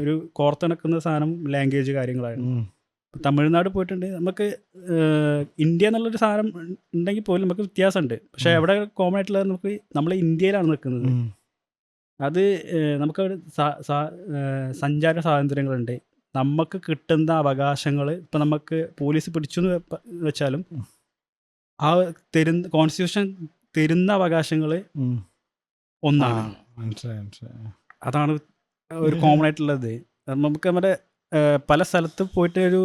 ഒരു കോർത്തിണക്കുന്ന സാധനം ലാംഗ്വേജ് കാര്യങ്ങളാണ്. തമിഴ്നാട് പോയിട്ടുണ്ടെങ്കിൽ നമുക്ക് ഇന്ത്യ എന്നുള്ളൊരു സാധനം ഉണ്ടെങ്കിൽ പോലും നമുക്ക് വ്യത്യാസമുണ്ട്, പക്ഷേ അവിടെ കോമൺ ആയിട്ടുള്ളത് നമുക്ക് നമ്മൾ ഇന്ത്യയിലാണ് നിൽക്കുന്നത്. അത് നമുക്ക് സഞ്ചാര സ്വാതന്ത്ര്യങ്ങളുണ്ട്, നമുക്ക് കിട്ടുന്ന അവകാശങ്ങൾ. ഇപ്പം നമുക്ക് പോലീസ് പിടിച്ചു എന്ന് വെച്ചാലും ആ കോൺസ്റ്റിറ്റ്യൂഷൻ തരുന്ന അവകാശങ്ങൾ ഒന്നാണ്. അതാണ് ഒരു കോമൺ ആയിട്ടുള്ളത്. നമുക്ക് നമ്മുടെ പല സ്ഥലത്ത് പോയിട്ട് ഒരു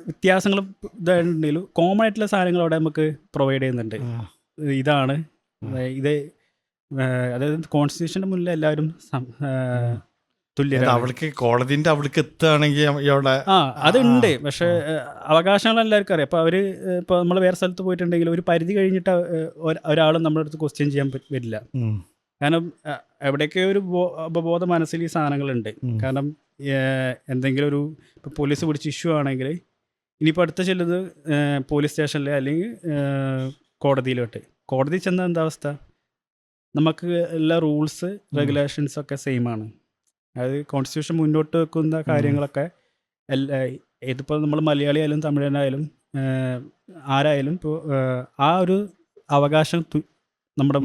വ്യത്യാസങ്ങളും ഇതായിട്ടുണ്ടെങ്കിലും കോമൺ ആയിട്ടുള്ള സാധനങ്ങൾ അവിടെ നമുക്ക് പ്രൊവൈഡ് ചെയ്യുന്നുണ്ട്. ഇതാണ് ഇത്, അതായത് കോൺസ്റ്റിറ്റ്യൂഷൻ്റെ മുന്നിൽ എല്ലാവരും തുല്യരാണ്. അവൾക്ക് കോടതിന്റെ അവൾക്ക് എത്തുകയാണെങ്കിൽ അവിടെ അതുണ്ട്, പക്ഷേ അവകാശങ്ങൾ എല്ലാവർക്കും അറിയാം. അപ്പോൾ ഇപ്പോൾ നമ്മൾ വേറെ സ്ഥലത്ത് പോയിട്ടുണ്ടെങ്കിൽ ഒരു പരിധി കഴിഞ്ഞിട്ട് ഒരാളും നമ്മുടെ അടുത്ത് ക്വസ്റ്റ്യൻ ചെയ്യാൻ വരില്ല. കാരണം എവിടെയൊക്കെ ഒരു അവബോധ മനസ്സിൽ ഈ സാധനങ്ങളുണ്ട്. കാരണം എന്തെങ്കിലും ഒരു ഇപ്പോൾ പോലീസ് പിടിച്ച് ഇഷ്യൂ ആണെങ്കിൽ ഇനിയിപ്പോൾ അടുത്ത ചെല്ലുന്നത് പോലീസ് സ്റ്റേഷനിൽ അല്ലെങ്കിൽ കോടതിയിലോട്ട്. കോടതി ചെന്ന എന്താ അവസ്ഥ? നമുക്ക് എല്ലാ റൂൾസ് റെഗുലേഷൻസൊക്കെ സെയിം ആണ്. അതായത് കോൺസ്റ്റിറ്റ്യൂഷൻ മുന്നോട്ട് വെക്കുന്ന കാര്യങ്ങളൊക്കെ ഇതിപ്പോൾ നമ്മൾ മലയാളി ആയാലും തമിഴനായാലും ആരായാലും ഇപ്പോൾ ആ ഒരു അവകാശം നമ്മുടെ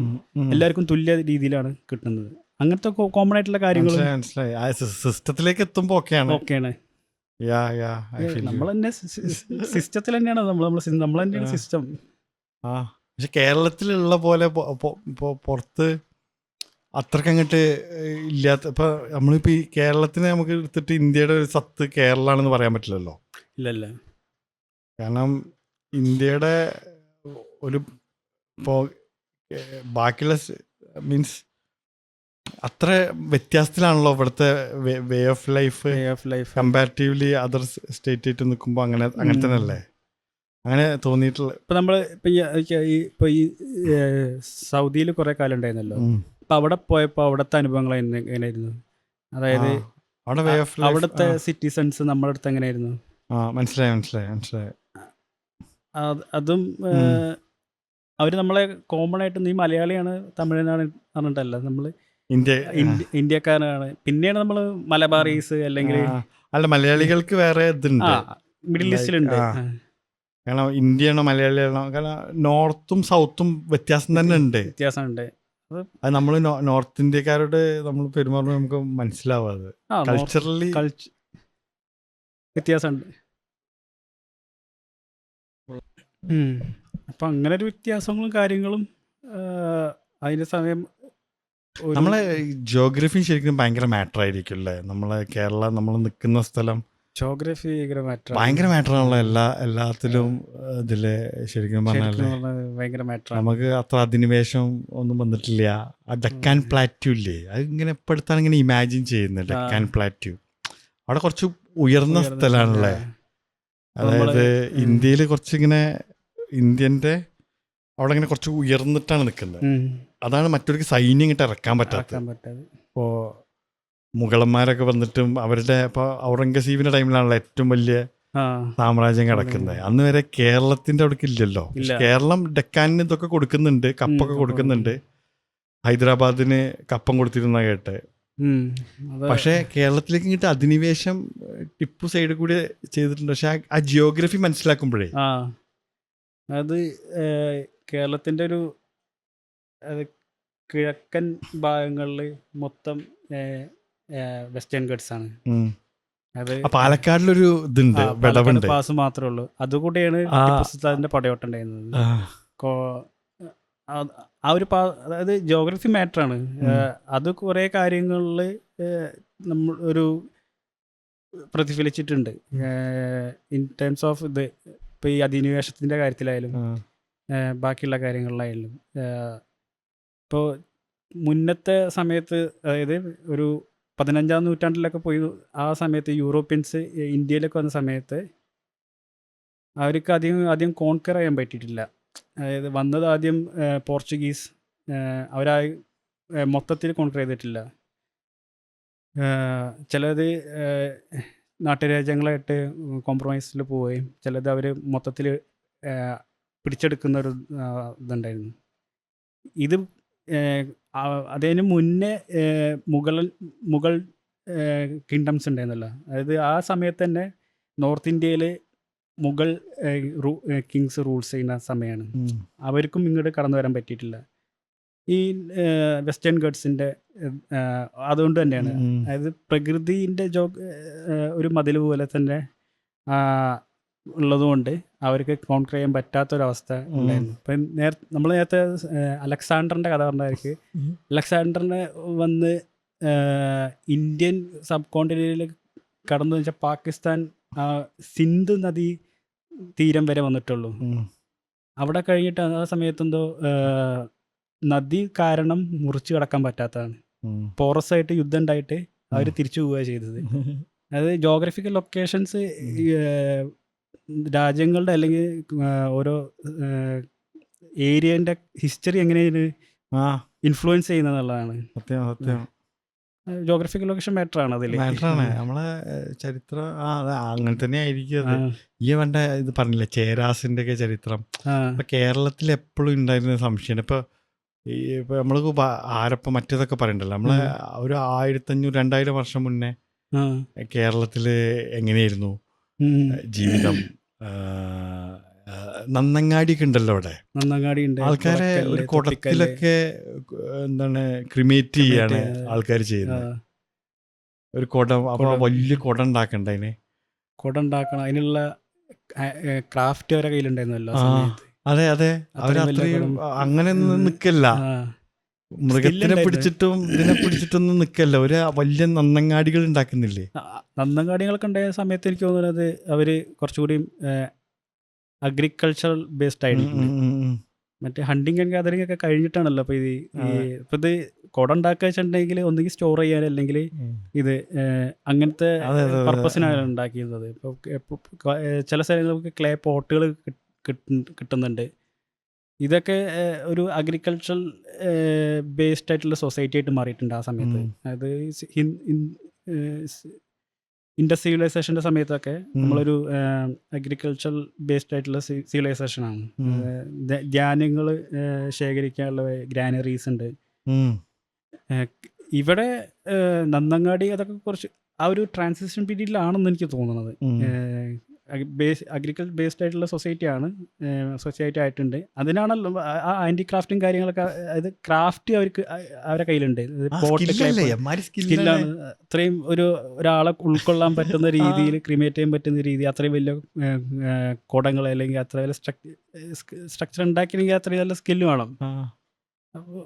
എല്ലാവർക്കും തുല്യ രീതിയിലാണ് കിട്ടുന്നത്. അങ്ങനത്തെ കോമൺ ആയിട്ടുള്ള കാര്യങ്ങൾ മനസ്സിലായി സിസ്റ്റത്തിലേക്ക് എത്തുമ്പോ ഒക്കെയാണ്. ഓക്കെയാണ്. നമ്മൾ തന്നെ സിസ്റ്റത്തിൽ തന്നെയാണ് നമ്മൾ തന്നെയാണ് സിസ്റ്റം. പക്ഷെ കേരളത്തിലുള്ള പോലെ പുറത്ത് അത്രയ്ക്ക് അങ്ങോട്ട് ഇല്ലാത്ത. ഇപ്പൊ നമ്മളിപ്പോ ഈ കേരളത്തിനെ നമുക്ക് എടുത്തിട്ട് ഇന്ത്യയുടെ ഒരു സത്ത് കേരളാണെന്ന് പറയാൻ പറ്റില്ലല്ലോ. ഇല്ലല്ല. കാരണം ഇന്ത്യയുടെ ഒരു ഇപ്പോൾ ബാക്കിയുള്ള മീൻസ് അത്ര വ്യത്യാസത്തിലാണല്ലോ ഇവിടുത്തെ way of life comparatively other സ്റ്റേറ്റായിട്ട് നിൽക്കുമ്പോൾ അങ്ങനെ തന്നെ അല്ലേ അങ്ങനെ തോന്നിയിട്ടുള്ള. ഇപ്പം നമ്മൾ ഇപ്പോൾ ഈ സൗദിയിൽ കുറേ കാലം ഉണ്ടായിരുന്നല്ലോ. അപ്പം അവിടെ പോയപ്പോൾ അവിടുത്തെ അനുഭവങ്ങൾ എങ്ങനെയായിരുന്നു? അതായത് അവിടെ വേ ഓഫ് അവിടുത്തെ സിറ്റിസൺസ് നമ്മുടെ അടുത്ത് എങ്ങനെയായിരുന്നു? മനസ്സിലായി. അതും അവർ നമ്മളെ കോമൺ ആയിട്ട് നീ മലയാളിയാണ് തമിഴനാണ് പറഞ്ഞിട്ടല്ല, നമ്മൾ ഇന്ത്യക്കാരാണ്. പിന്നെയാണ് നമ്മൾ മലബാറീസ് അല്ലെങ്കിൽ അല്ല മലയാളികൾക്ക് വേറെ ഇതുണ്ട്, മിഡിൽ ഈസ്റ്റിലുണ്ട്. കാരണം ഇന്ത്യയാണോ മലയാളിയാണോ, കാരണം നോർത്തും സൗത്തും വ്യത്യാസമുണ്ട്. അത് നമ്മൾ നോർത്ത് ഇന്ത്യക്കാരോട് നമ്മൾ പെരുമാറുമ്പോൾ നമുക്ക് മനസ്സിലാവും. അത് കൾച്ചറലി വ്യത്യാസമുണ്ട്. അപ്പം അങ്ങനെ ഒരു വ്യത്യാസങ്ങളും കാര്യങ്ങളും അതിൻ്റെ സമയം. നമ്മളെ ജിയോഗ്രഫി ശരിക്കും ഭയങ്കര മാറ്റർ ആയിരിക്കും അല്ലേ? നമ്മളെ കേരള നമ്മൾ നിൽക്കുന്ന സ്ഥലം ജോഗ്രഫി ഭയങ്കര മാറ്റർ ആണല്ലോ എല്ലാത്തിലും. ഇതില് ശരിക്കും പറഞ്ഞാല് ഭയങ്കര മാറ്റർ. നമുക്ക് അത്ര അധിനിവേശം ഒന്നും വന്നിട്ടില്ല. ആ ഡെക്കാൻ പ്ലാറ്റ്യൂ ഇല്ലേ, അത് ഇങ്ങനെ ഇപ്പോഴത്താണ് ഇങ്ങനെ ഇമാജിൻ ചെയ്യുന്നത്. ഡെക്കാൻ പ്ലാറ്റ്യൂ അവിടെ കുറച്ച് ഉയർന്ന സ്ഥലമാണല്ലേ. അതായത് ഇന്ത്യയിൽ കുറച്ചിങ്ങനെ ഇന്ത്യൻ്റെ അവിടെ ഇങ്ങനെ കുറച്ച് ഉയർന്നിട്ടാണ് നിൽക്കുന്നത്. അതാണ് മറ്റൊരു സൈന്യം ഇങ്ങോട്ട് ഇറക്കാൻ പറ്റാത്തത്. ഇപ്പോൾ മുഗളന്മാരൊക്കെ വന്നിട്ടും അവരുടെ ഇപ്പോൾ ഔറംഗസീബിന്റെ ടൈമിലാണല്ലോ ഏറ്റവും വലിയ സാമ്രാജ്യം കിടക്കുന്നത്. അന്ന് വരെ കേരളത്തിന്റെ അവിടേക്ക് ഇല്ലല്ലോ. കേരളം ഡെക്കാനിന് ഇതൊക്കെ കൊടുക്കുന്നുണ്ട്, കപ്പൊക്കെ കൊടുക്കുന്നുണ്ട്. ഹൈദരാബാദിന് കപ്പം കൊടുത്തിരുന്ന കേട്ട്. പക്ഷേ കേരളത്തിലേക്ക് ഇങ്ങോട്ട് അധിനിവേശം ടിപ്പു സൈഡ് കൂടി ചെയ്തിട്ടുണ്ട്. പക്ഷെ ആ ജിയോഗ്രഫി മനസ്സിലാക്കുമ്പോഴേ അത് കേരളത്തിന്റെ ഒരു കിഴക്കൻ ഭാഗങ്ങളിൽ മൊത്തം വെസ്റ്റേൺ ഗട്ട്സ് ആണ്. അത് പാലക്കാടിലൊരു ഇതുണ്ട്, വിടവുണ്ട്, പാസ് മാത്രമേ ഉള്ളൂ. അതുകൂടെയാണ് ടിപ്പു സുൽത്താന്റെ പടയോട്ടം ഉണ്ടായിരുന്നത്. ആ ഒരു അതായത് ജോഗ്രഫി മാറ്ററാണ്. അത് കുറേ കാര്യങ്ങളിൽ നമ്മൾ ഒരു പ്രതിഫലിച്ചിട്ടുണ്ട് ഇൻ ടേംസ് ഓഫ് ഇത്. ഇപ്പോൾ ഈ അധിനിവേശത്തിൻ്റെ കാര്യത്തിലായാലും ബാക്കിയുള്ള കാര്യങ്ങളിലായാലും. ഇപ്പോൾ മുന്നത്തെ സമയത്ത്, അതായത് ഒരു 15-ാം നൂറ്റാണ്ടിലൊക്കെ പോയി ആ സമയത്ത് യൂറോപ്യൻസ് ഇന്ത്യയിലൊക്കെ വന്ന സമയത്ത് അവർക്ക് അധികം കോൺക്വർ ചെയ്യാൻ പറ്റിയിട്ടില്ല. അതായത് വന്നത് ആദ്യം പോർച്ചുഗീസ്, അവരാ മൊത്തത്തിൽ കോൺക്വർ ചെയ്തിട്ടില്ല. ചിലത് നാട്ടുരാജ്യങ്ങളായിട്ട് കോംപ്രമൈസിൽ പോവുകയും ചിലത് അവർ മൊത്തത്തിൽ പിടിച്ചെടുക്കുന്ന ഒരു ഇതുണ്ടായിരുന്നു. ഇത് അതിന് മുന്നേ മുഗൾ കിങ്ഡംസ് ഉണ്ടായിരുന്നല്ലോ. അതായത് ആ സമയത്ത് തന്നെ നോർത്ത് ഇന്ത്യയിൽ മുഗൾ കിങ്സ് റൂൾസ് ചെയ്യുന്ന സമയമാണ്. അവർക്കും ഇങ്ങോട്ട് കടന്നു വരാൻ പറ്റിയിട്ടില്ല ഈ വെസ്റ്റേൺ ഗട്ട്സിൻ്റെ. അതുകൊണ്ട് തന്നെയാണ്, അതായത് പ്രകൃതിൻ്റെ ഒരു മതിൽ പോലെ തന്നെ ഉള്ളതുകൊണ്ട് അവർക്ക് കോൺക്വർ ചെയ്യാൻ പറ്റാത്തൊരവസ്ഥ ഉണ്ടായിരുന്നു. ഇപ്പം നമ്മൾ നേരത്തെ അലക്സാണ്ടറിൻ്റെ കഥ പറഞ്ഞവർക്ക്, അലക്സാണ്ടറിനെ വന്ന് ഇന്ത്യൻ സബ് കോണ്ടിനെന്റിൽ കടന്നു വെച്ചാൽ പാകിസ്ഥാൻ സിന്ധു നദി തീരം വരെ വന്നിട്ടുള്ളൂ. അവിടെ കഴിഞ്ഞിട്ട് ആ സമയത്തെന്തോ നദി കാരണം മുറിച്ച് കടക്കാൻ പറ്റാത്തതാണ്. പോറസായിട്ട് യുദ്ധം ഉണ്ടായിട്ട് അവർ തിരിച്ചു പോവുക ചെയ്തത്. അതായത് ജോഗ്രഫിക്കൽ ലൊക്കേഷൻസ് രാജ്യങ്ങളുടെ അല്ലെങ്കിൽ ഓരോ ഏരിയൻ്റെ ഹിസ്റ്ററി എങ്ങനെയാണ് ഇൻഫ്ലുവൻസ് ചെയ്യുന്നതെന്നുള്ളതാണ്. ജോഗ്രഫിക്കൽ ലൊക്കേഷൻ മാറ്ററാണ്. അതിൽ നമ്മളെ ചരിത്രം അങ്ങനെ തന്നെ ആയിരിക്കും. അത് ഈ വേണ്ട ഇത് പറഞ്ഞില്ലേ ചേരാസിന്റെ ഒക്കെ ചരിത്രം. ഇപ്പൊ കേരളത്തിൽ എപ്പോഴും ഉണ്ടായിരുന്ന സംശയമാണ്. ഇപ്പൊ നമ്മൾക്ക് ആരപ്പം മറ്റേതൊക്കെ പറയണ്ടല്ലോ, നമ്മളെ ഒരു 1500-2000 വർഷം മുന്നേ കേരളത്തില് എങ്ങനെയായിരുന്നു ജീവിതം, നന്നങ്ങാടിയൊക്കെ ഉണ്ടല്ലോ അവിടെ. നന്നങ്ങാടി ഉണ്ട്, ആൾക്കാരെ പുറക്കല്ല്, ഒരു തൊട്ടിക്കല്ല്, കുടത്തിലൊക്കെ എന്താണ് ക്രിമേറ്റ് ചെയ്യാണ് ആൾക്കാർ ആ, ചെയ്യുന്നത്. ഒരു കുടം, അപ്പൊ കുടം. വലിയ കുടം ഉണ്ടാക്കണ്ട അതിന്. കുട ഉണ്ടാക്കണം, അതിനുള്ള ക്രാഫ്റ്റ് അവരെ കയ്യിലുണ്ടായിരുന്നല്ലോ ആ ആ സമയത്ത്. അതെ അതെ, അത്രയും വലിയ അവരത്രയും കുടം. അങ്ങനെ നിക്കല്ല, ആ, മൃഗത്തിനെ ഉണ്ടായിരുന്നു. പിടിച്ചിട്ടും ഇതിനെ പിടിച്ചിട്ടൊന്നും നിക്കല്ല, ഒരു വലിയ നന്നങ്ങാടികൾ ഉണ്ടാക്കുന്നില്ലേ. നന്നങ്ങാടികളൊക്കെ ഉണ്ടായ സമയത്ത് എനിക്ക് തോന്നുന്നത് അവര് കുറച്ചുകൂടി അഗ്രികൾച്ചറൽ ബേസ്ഡ് ഉം, ആയിട്ടുണ്ട്. ഉം, ഉം, ഉം. മറ്റേ ഹണ്ടിങ് ആൻഡ് ഗാദറിംഗ് ഒക്കെ കഴിഞ്ഞിട്ടാണല്ലോ അപ്പോൾ ഇത് അതെ. ഇപ്പം ഇത് കുട ഉണ്ടാക്കുക വെച്ചിട്ടുണ്ടെങ്കിൽ ഒന്നുകിൽ സ്റ്റോർ ചെയ്യാൻ, അല്ലെങ്കിൽ ഉം. ഇത് അങ്ങനത്തെ അതെ അതെ അതെ. പർപ്പസിനാണ് ഉണ്ടാക്കിയിരുന്നത്. ഇപ്പോൾ ചില സ്ഥലങ്ങൾക്ക് ക്ലേ പോട്ടുകൾ കിട്ടുന്നുണ്ട്. ഇതൊക്കെ ഒരു അഗ്രികൾച്ചറൽ ബേസ്ഡ് ആയിട്ടുള്ള സൊസൈറ്റി ആയിട്ട് മാറിയിട്ടുണ്ട് ആ സമയത്ത്. ഉം. അത് ഇൻഡസ്ട്രിയലൈസേഷൻ്റെ സമയത്തൊക്കെ ഉം. നമ്മളൊരു അഗ്രികൾച്ചറൽ ബേസ്ഡ് ആയിട്ടുള്ള സിവിലൈസേഷനാണ്. ഉം. ധാന്യങ്ങൾ ശേഖരിക്കാനുള്ള ഗ്രാനറീസ് ഉണ്ട്. ഉം. ഇവിടെ നന്നങ്ങാടി അതൊക്കെ കുറച്ച് ആ ഒരു ട്രാൻസിഷൻ പീരീഡിലാണെന്ന് എനിക്ക് തോന്നുന്നത്. ഉം. അഗ്രികൾച്ചർ ബേസ്ഡ് ആയിട്ടുള്ള സൊസൈറ്റി ആയിട്ടുണ്ട്. അതിനാണല്ലോ ആ ഹാൻഡിക്രാഫ്റ്റും കാര്യങ്ങളൊക്കെ, അതായത് ക്രാഫ്റ്റ് അവരുടെ കയ്യിലുണ്ട്. ആ, പോട്ട് സ്കില്ലല്ലേ, അമ്മാരി സ്കില്ലാണ്. സ്കില്ലാണ്. അത്രയും ഒരാളെ ഉൾക്കൊള്ളാൻ പറ്റുന്ന രീതിയിൽ, ക്രിമേറ്റ് ചെയ്യാൻ പറ്റുന്ന രീതി, അത്രയും വലിയ കുടങ്ങൾ അല്ലെങ്കിൽ അത്ര വലിയ സ്ട്രക്ചർ ഉണ്ടാക്കിയെങ്കിൽ അത്രയും നല്ല സ്കില്ല് വേണം. ആ. അപ്പോൾ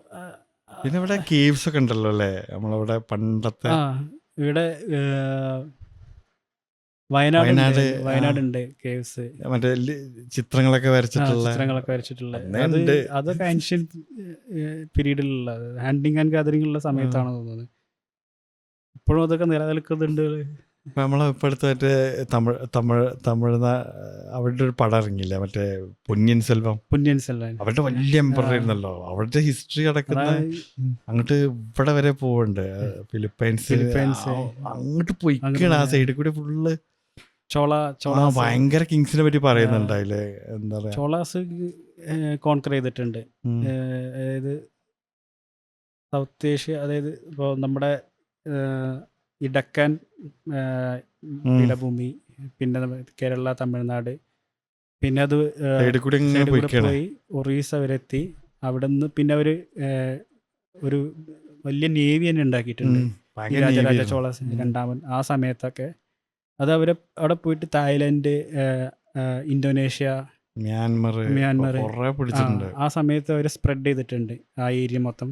പിന്നെ ഇവിടെ കേവ്സ് ഒക്കെ ഉണ്ടല്ലോ അല്ലേ, നമ്മളവിടെ പണ്ടത്തെ. ഇവിടെ വയനാടുണ്ട് കേവ്സ്, മറ്റേ ചിത്രങ്ങളൊക്കെ വരച്ചിട്ടുള്ള. ചിത്രങ്ങളൊക്കെ വരച്ചിട്ടുള്ള. അന്നേ ഉണ്ട്. അതൊക്കെ ആൻഷ്യൻ പീരീഡിലുള്ള ഹണ്ടിങ് ആൻഡ് ഗാദറിംഗ് ഉള്ള സമയത്താണ് തോന്നുന്നത്. ഇപ്പോഴും അതൊക്കെ നിലനിൽക്കുന്നുണ്ട്. ഇപ്പം നമ്മളെ ഇപ്പോഴത്തെ മറ്റേ തമിഴ്നാട് അവരുടെ ഒരു പടം ഇറങ്ങിയില്ല, മറ്റേ പൊന്നിയൻ സെൽവം. അവരുടെ വലിയ എംപറർ ആയിരുന്നല്ലോ. അവരുടെ ഹിസ്റ്ററി കിടക്കുന്ന അങ്ങോട്ട് ഇവിടെ വരെ പോവുണ്ട്. ഫിലിപ്പൈൻസ് അങ്ങോട്ട് പോയിക്കാണ്. ആ സൈഡിൽ കൂടി ഫുള്ള് ഭയങ്കര കിങ്സിനെ പറ്റി പറയുന്നുണ്ട് അതില്. എന്താ പറയാ, ചോളാസ് കോൺകർ ചെയ്തിട്ടുണ്ട്. അതായത് സൗത്ത് ഏഷ്യ, അതായത് ഇപ്പോൾ നമ്മുടെ ഇടക്കൻ പീഠഭൂമി, പിന്നെ കേരള, തമിഴ്നാട്, പിന്നെ അത് സൈഡിൽ കൂടി ഇങ്ങനെ പോയി ഒറീസ വരെ എത്തി. അവിടെ നിന്ന് പിന്നെ അവർ ഒരു വലിയ നേവി തന്നെ ഉണ്ടാക്കിയിട്ടുണ്ട്. ഈ രാജരാജ ചോള രണ്ടാമൻ ആ സമയത്തൊക്കെ അത് അവിടെ പോയിട്ട് തായ്ലൻഡ്, ഇന്തോനേഷ്യ, മ്യാൻമർ ആ സമയത്ത് അവർ സ്പ്രെഡ് ചെയ്തിട്ടുണ്ട് ആ ഏരിയ മൊത്തം.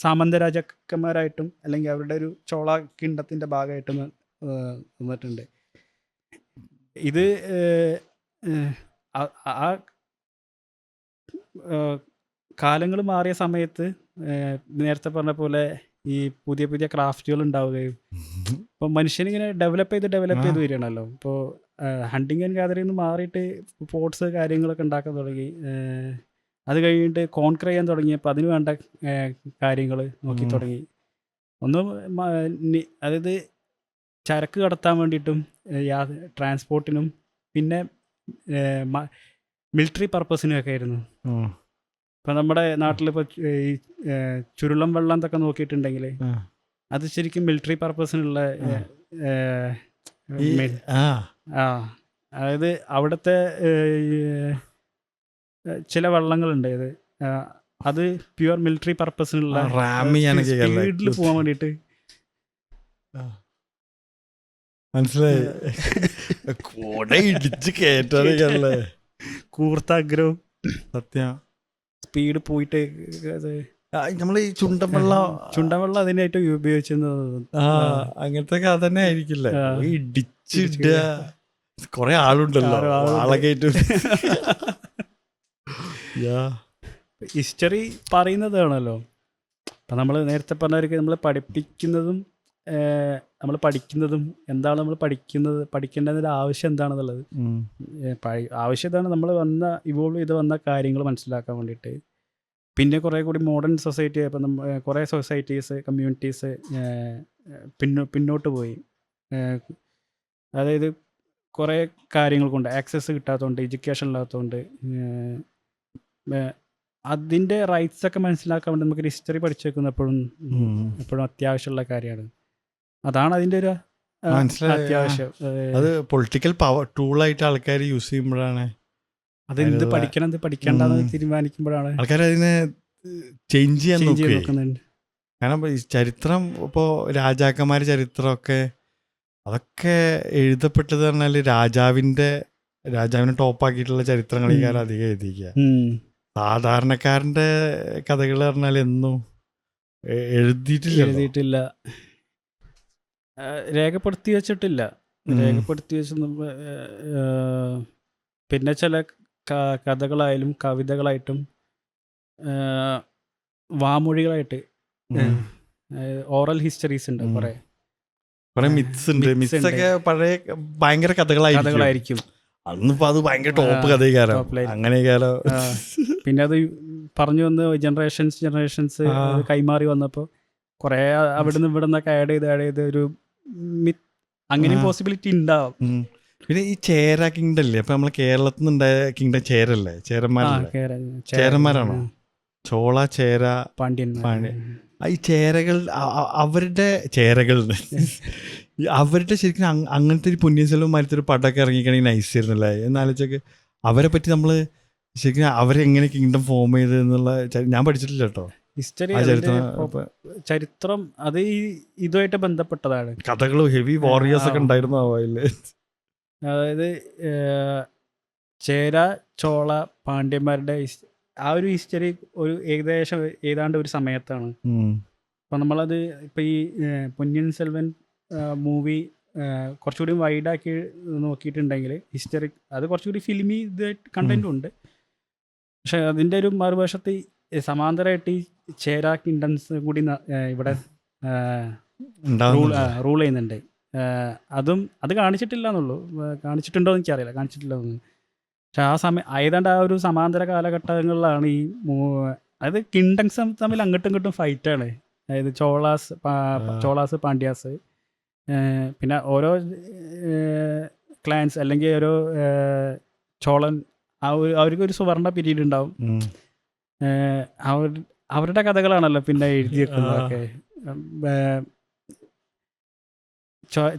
സാമന്ത രാജാക്കന്മാരായിട്ടും അല്ലെങ്കിൽ അവരുടെ ഒരു ചോള കിണ്ടത്തിൻ്റെ ഭാഗമായിട്ടും വന്നിട്ടുണ്ട്. ഇത് ആ കാലങ്ങൾ മാറിയ സമയത്ത് നേരത്തെ പറഞ്ഞ പോലെ ഈ പുതിയ പുതിയ ക്രാഫ്റ്റുകൾ ഉണ്ടാവുകയും ഇപ്പോൾ മനുഷ്യനിങ്ങനെ ഡെവലപ്പ് ചെയ്ത് വരികയാണല്ലോ. ഇപ്പോൾ ഹണ്ടിങ് ആൻഡ് ഗാദറിംഗ് മാറിയിട്ട് പോട്ട്സ് കാര്യങ്ങളൊക്കെ ഉണ്ടാക്കാൻ തുടങ്ങി. അത് കഴിഞ്ഞിട്ട് കോൺക്രീറ്റ് ചെയ്യാൻ തുടങ്ങിയപ്പോൾ അതിന് വേണ്ട കാര്യങ്ങൾ നോക്കി തുടങ്ങി. അതായത് ചരക്ക് കടത്താൻ വേണ്ടിയിട്ടും ട്രാൻസ്പോർട്ടിനും പിന്നെ മിലിറ്ററി പർപ്പസിനും ഒക്കെ ആയിരുന്നു. ഇപ്പം നമ്മുടെ നാട്ടിലിപ്പോൾ ഈ ചുരുളം വെള്ളം എന്നൊക്കെ നോക്കിയിട്ടുണ്ടെങ്കിൽ അത് ശരിക്കും മിലിറ്ററി പർപ്പസിനുള്ള അതായത് അവിടുത്തെ ചില വെള്ളങ്ങളുണ്ട്. അത് പ്യുവർ മിലിറ്ററി പർപ്പസിനുള്ള സ്പീഡിൽ പോകാൻ വേണ്ടിയിട്ട്. മനസ്സിലായി. കൂർത്താഗ്രഹവും സത്യം സ്പീഡ് പോയിട്ട് നമ്മൾ ഈ ചുണ്ടൻവെള്ളം അതിനായിട്ട് ഉപയോഗിച്ചിരുന്നത്. അങ്ങനത്തെ കഥ തന്നെ ആയിരിക്കില്ലേ. ഇടിച്ചിട്ട കൊറേ ആളുണ്ടല്ലോ ആളൊക്കെ. ഹിസ്റ്ററി പറയുന്നതാണല്ലോ. അപ്പം നമ്മൾ നേരത്തെ പറഞ്ഞവർക്ക് നമ്മൾ പഠിക്കുന്നതും എന്താണ് നമ്മൾ പഠിക്കേണ്ടതിൻ്റെ ആവശ്യം എന്താണെന്നുള്ളത്. ആവശ്യം ഇതാണ്, നമ്മൾ ഇവോൾവ് ചെയ്ത് വന്ന കാര്യങ്ങൾ മനസ്സിലാക്കാൻ വേണ്ടിയിട്ട്. പിന്നെ കുറേ കൂടി മോഡേൺ സൊസൈറ്റി ആയപ്പോൾ കുറേ സൊസൈറ്റീസ്, കമ്മ്യൂണിറ്റീസ് പിന്നോട്ട് പോയി. അതായത് കുറേ കാര്യങ്ങൾ കൊണ്ട് ആക്സസ് കിട്ടാത്തതുകൊണ്ട്, എഡ്യൂക്കേഷൻ ഇല്ലാത്തതുകൊണ്ട്, അതിൻ്റെ റൈറ്റ്സൊക്കെ മനസ്സിലാക്കാൻ വേണ്ടി നമുക്കൊരു ഹിസ്റ്ററി പഠിച്ചു വെക്കുന്നത് എപ്പോഴും അത്യാവശ്യമുള്ള കാര്യമാണ്. അതാണ് അതിൻ്റെ ഒരു അത്യാവശ്യം. അത് പൊളിറ്റിക്കൽ പവർ ടൂളായിട്ട് ആൾക്കാർ യൂസ് ചെയ്യുമ്പോഴാണ് അത് എന്ത് അതിലുള്ള- പഠിക്കണം എന്ത് പഠിക്കേണ്ടെന്ന് തീരുമാനിക്കുമ്പോഴാണ് ആൾക്കാർ അതിനെ ചേഞ്ച് ചെയ്യാൻ ചേഞ്ച് ചെയ്ത് നോക്കുകയെ. നോക്കുന്നുണ്ട്. കാരണം ഈ ചരിത്രം ഇപ്പോൾ രാജാക്കന്മാർ ചരിത്രമൊക്കെ അതൊക്കെ എഴുതപ്പെട്ടത് പറഞ്ഞാൽ രാജാവിനെ ടോപ്പാക്കിയിട്ടുള്ള ചരിത്രങ്ങൾ ഈ കാലം അധികം എഴുതിക്കുക. സാധാരണക്കാരൻ്റെ കഥകൾ പറഞ്ഞാൽ എന്നും എഴുതിയിട്ടില്ല. എഴുതിയിട്ടില്ല, രേഖപ്പെടുത്തി വെച്ചിട്ടില്ല. രേഖപ്പെടുത്തി വെച്ച് പിന്നെ ചില കഥകളായാലും കവിതകളായിട്ടും വാമൊഴികളായിട്ട് ഓറൽ ഹിസ്റ്ററീസ് ഉണ്ട് കുറേ. കുറെ മിത്സ് ഉണ്ട്. myths മിത്സ് ഉണ്ട്. ഒക്കെ പഴയ ഭയങ്കര കഥകളായിരിക്കും. കഥകളായിരിക്കും. അന്നിപ്പോ അത് ഭയങ്കര ടോപ്പ് കഥകാരം top line. അങ്ങനെയൊക്കെയാലോ. പിന്നെ അത് പറഞ്ഞു വന്ന് ജനറേഷൻസ് കൈമാറി വന്നപ്പോൾ കുറേ അവിടെ നിന്ന് ഇവിടെ നിന്നൊക്കെ ആഡ് ചെയ്ത് ഒരു അങ്ങനെയും പോസിബിലിറ്റി ഉണ്ടാവും. പിന്നെ ഈ ചേര കിങ്ഡം അല്ലേ, അപ്പൊ നമ്മളെ കേരളത്തിൽ നിന്നുണ്ടായ കിങ്ഡം ചേരല്ലേ, ചേരന്മാരല്ലേ? ചേരന്മാരാണോ? ചോള, ചേര, പാണ്ഡ്യന്മാർ. ഈ ചേരകൾ അവരുടെ അവരുടെ ശരിക്കും അങ്ങനത്തെ ഒരു പുണ്യ സ്ഥലവുമായിട്ട് ഒരു പടമൊക്കെ ഇറങ്ങിക്കണെങ്കിൽ നൈസ് ആയിരുന്നല്ലേ. എന്നാലോചിച്ചൊക്കെ അവരെ പറ്റി നമ്മൾ ശരിക്കും അവരെങ്ങനെ കിങ്ഡം ഫോം ചെയ്ത് എന്നുള്ള ഞാൻ പഠിച്ചിട്ടില്ല കേട്ടോ. ഹിസ്റ്ററി ചരിത്രം അത് ഇതുമായിട്ട് ബന്ധപ്പെട്ടതാണ്. കഥകളും ഹെവി വാറിയേഴ്സ് ഒക്കെ ഉണ്ടായിരുന്നു അവയില്. അതായത് ചേര, ചോള, പാണ്ഡ്യന്മാരുടെ ആ ഒരു ഹിസ്റ്ററി ഒരു ഏതാണ്ട് ഒരു സമയത്താണ്. അപ്പം നമ്മളത് ഇപ്പം ഈ പൊന്നിയിൻ സെൽവൻ മൂവി കുറച്ചുകൂടി വൈഡാക്കി നോക്കിയിട്ടുണ്ടെങ്കിൽ ഹിസ്റ്ററി അത് കുറച്ചുകൂടി ഫിലിമി ഇതായിട്ട് കണ്ടൻറ്റും ഉണ്ട്. പക്ഷെ അതിൻ്റെ ഒരു മറുവശത്ത് സമാന്തരമായിട്ട് ഈ ചേര കിങ്ഡംസ് കൂടി ഇവിടെ റൂൾ ചെയ്യുന്നുണ്ട്. അത് കാണിച്ചിട്ടില്ല എന്നുള്ളൂ. കാണിച്ചിട്ടുണ്ടോ എന്ന് എനിക്കറിയില്ല, കാണിച്ചിട്ടില്ല എന്ന്. പക്ഷെ ആ സമയം ഏതാണ്ട് ആ ഒരു സമാന്തര കാലഘട്ടങ്ങളിലാണ് ഈ അതായത് കിങ്ഡംസ് തമ്മിൽ അങ്ങോട്ടും ഇങ്ങോട്ടും ഫൈറ്റാണ്. അതായത് ചോളാസ് പാണ്ഡ്യാസ്, പിന്നെ ഓരോ ക്ലാൻസ് അല്ലെങ്കിൽ ഓരോ ചോളൻ അവർക്കൊരു സുവർണ പീരീഡ് ഉണ്ടാവും. അവരുടെ കഥകളാണല്ലോ പിന്നെ എഴുതി വെക്കുന്നതൊക്കെ.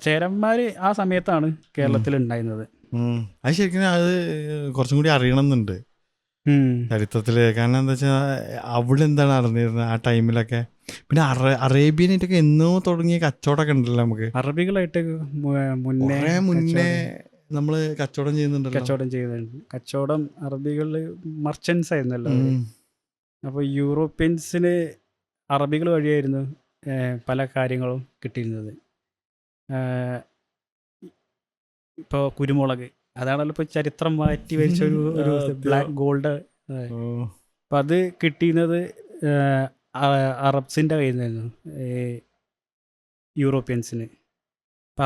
ചേരന്മാർ ആ സമയത്താണ് കേരളത്തിൽ ഉണ്ടായിരുന്നത്. അത് ശരിക്കും അത് കുറച്ചും കൂടി അറിയണമെന്നുണ്ട് ചരിത്രത്തില്. കാരണം എന്താ വെച്ചാൽ അവിടെ എന്താണ് അറിഞ്ഞിരുന്നത് ആ ടൈമിലൊക്കെ. പിന്നെ അറേബ്യനായിട്ടൊക്കെ എന്നോ തുടങ്ങിയ കച്ചവടമൊക്കെ ഉണ്ടല്ലോ നമുക്ക്. അറബികളായിട്ട് മുന്നേ നമ്മള് കച്ചവടം ചെയ്യുന്നുണ്ട്. കച്ചവടം അറബികൾ മർച്ചൻസ് ആയിരുന്നല്ലോ. അപ്പോൾ യൂറോപ്യൻസിന് അറബികൾ വഴിയായിരുന്നു പല കാര്യങ്ങളും കിട്ടിയിരുന്നത്. ഇപ്പോൾ കുരുമുളക് അതാണല്ലോ ഇപ്പോൾ ചരിത്രം മാറ്റി വെച്ച ഒരു ബ്ലാക്ക് ഗോൾഡ്. അപ്പം അത് കിട്ടിയിരുന്നത് അറബ്സിൻ്റെ കയ്യിൽ നിന്നായിരുന്നു, യൂറോപ്യൻസിന്. അപ്പം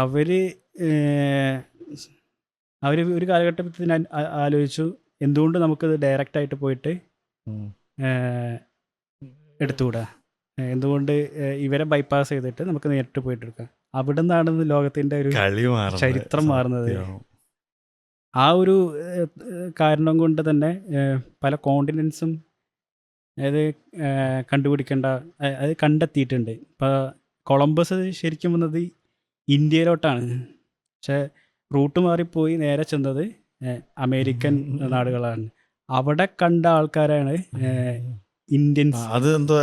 അവർ ഒരു കാലഘട്ടത്തിൽ ആലോചിച്ചു എന്തുകൊണ്ട് നമുക്കത് ഡയറക്റ്റായിട്ട് പോയിട്ട് എടുത്തുകൂടാ, എന്തുകൊണ്ട് ഇവരെ ബൈപ്പാസ് ചെയ്തിട്ട് നമുക്ക് നേരിട്ട് പോയിട്ട് എടുക്കാം. അവിടെ നിന്നാണ് ലോകത്തിൻ്റെ ഒരു ചരിത്രം മാറുന്നത്. ആ ഒരു കാരണം കൊണ്ട് തന്നെ പല കോണ്ടിനെൻസും അത് കണ്ടെത്തിയിട്ടുണ്ട്. ഇപ്പോൾ കൊളംബസ് ശരിക്കും വന്നത് ഇന്ത്യയിലോട്ടാണ്, പക്ഷേ റൂട്ട് മാറിപ്പോയി നേരെ ചെന്നത് അമേരിക്കൻ നാടുകളാണ്. അവിടെ കണ്ട ആൾക്കാരാണ് ഇന്ത്യൻസ്. അത് എന്തോ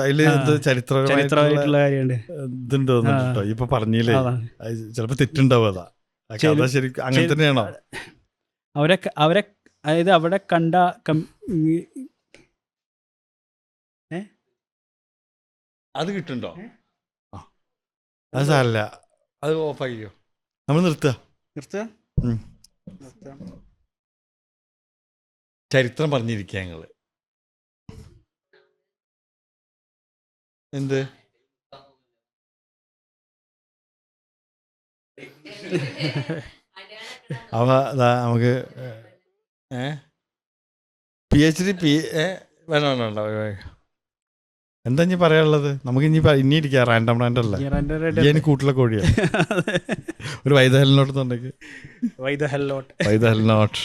ചരിത്രമായിട്ടുള്ള കാര്യമുണ്ട്. ഇപ്പൊ പറഞ്ഞില്ലേ, ചിലപ്പോ തെറ്റുണ്ടാവും. അതാ ശരിക്കും അങ്ങനെ തന്നെയാണോ? അവരെ അതായത് അവിടെ കണ്ട അത് കിട്ടുന്നുണ്ടോ? അത് സാരല്ല, അത് ഓഫാക്കിയോ. നമ്മൾ നിർത്തുക. ചരിത്രം പറഞ്ഞിരിക്കുക ഞങ്ങള്. എന്ത് നമുക്ക് PhD വേണ്ട. എന്താ ഇനി പറയാനുള്ളത്? നമുക്ക് ഇനി ഇരിക്കാം. റാൻഡം റാൻഡല്ലേ കൂട്ടിലെ കോഴിയാണ്. ഒരു വൈദഹലിനോട്ട് വൈദഹലിനോട്ട്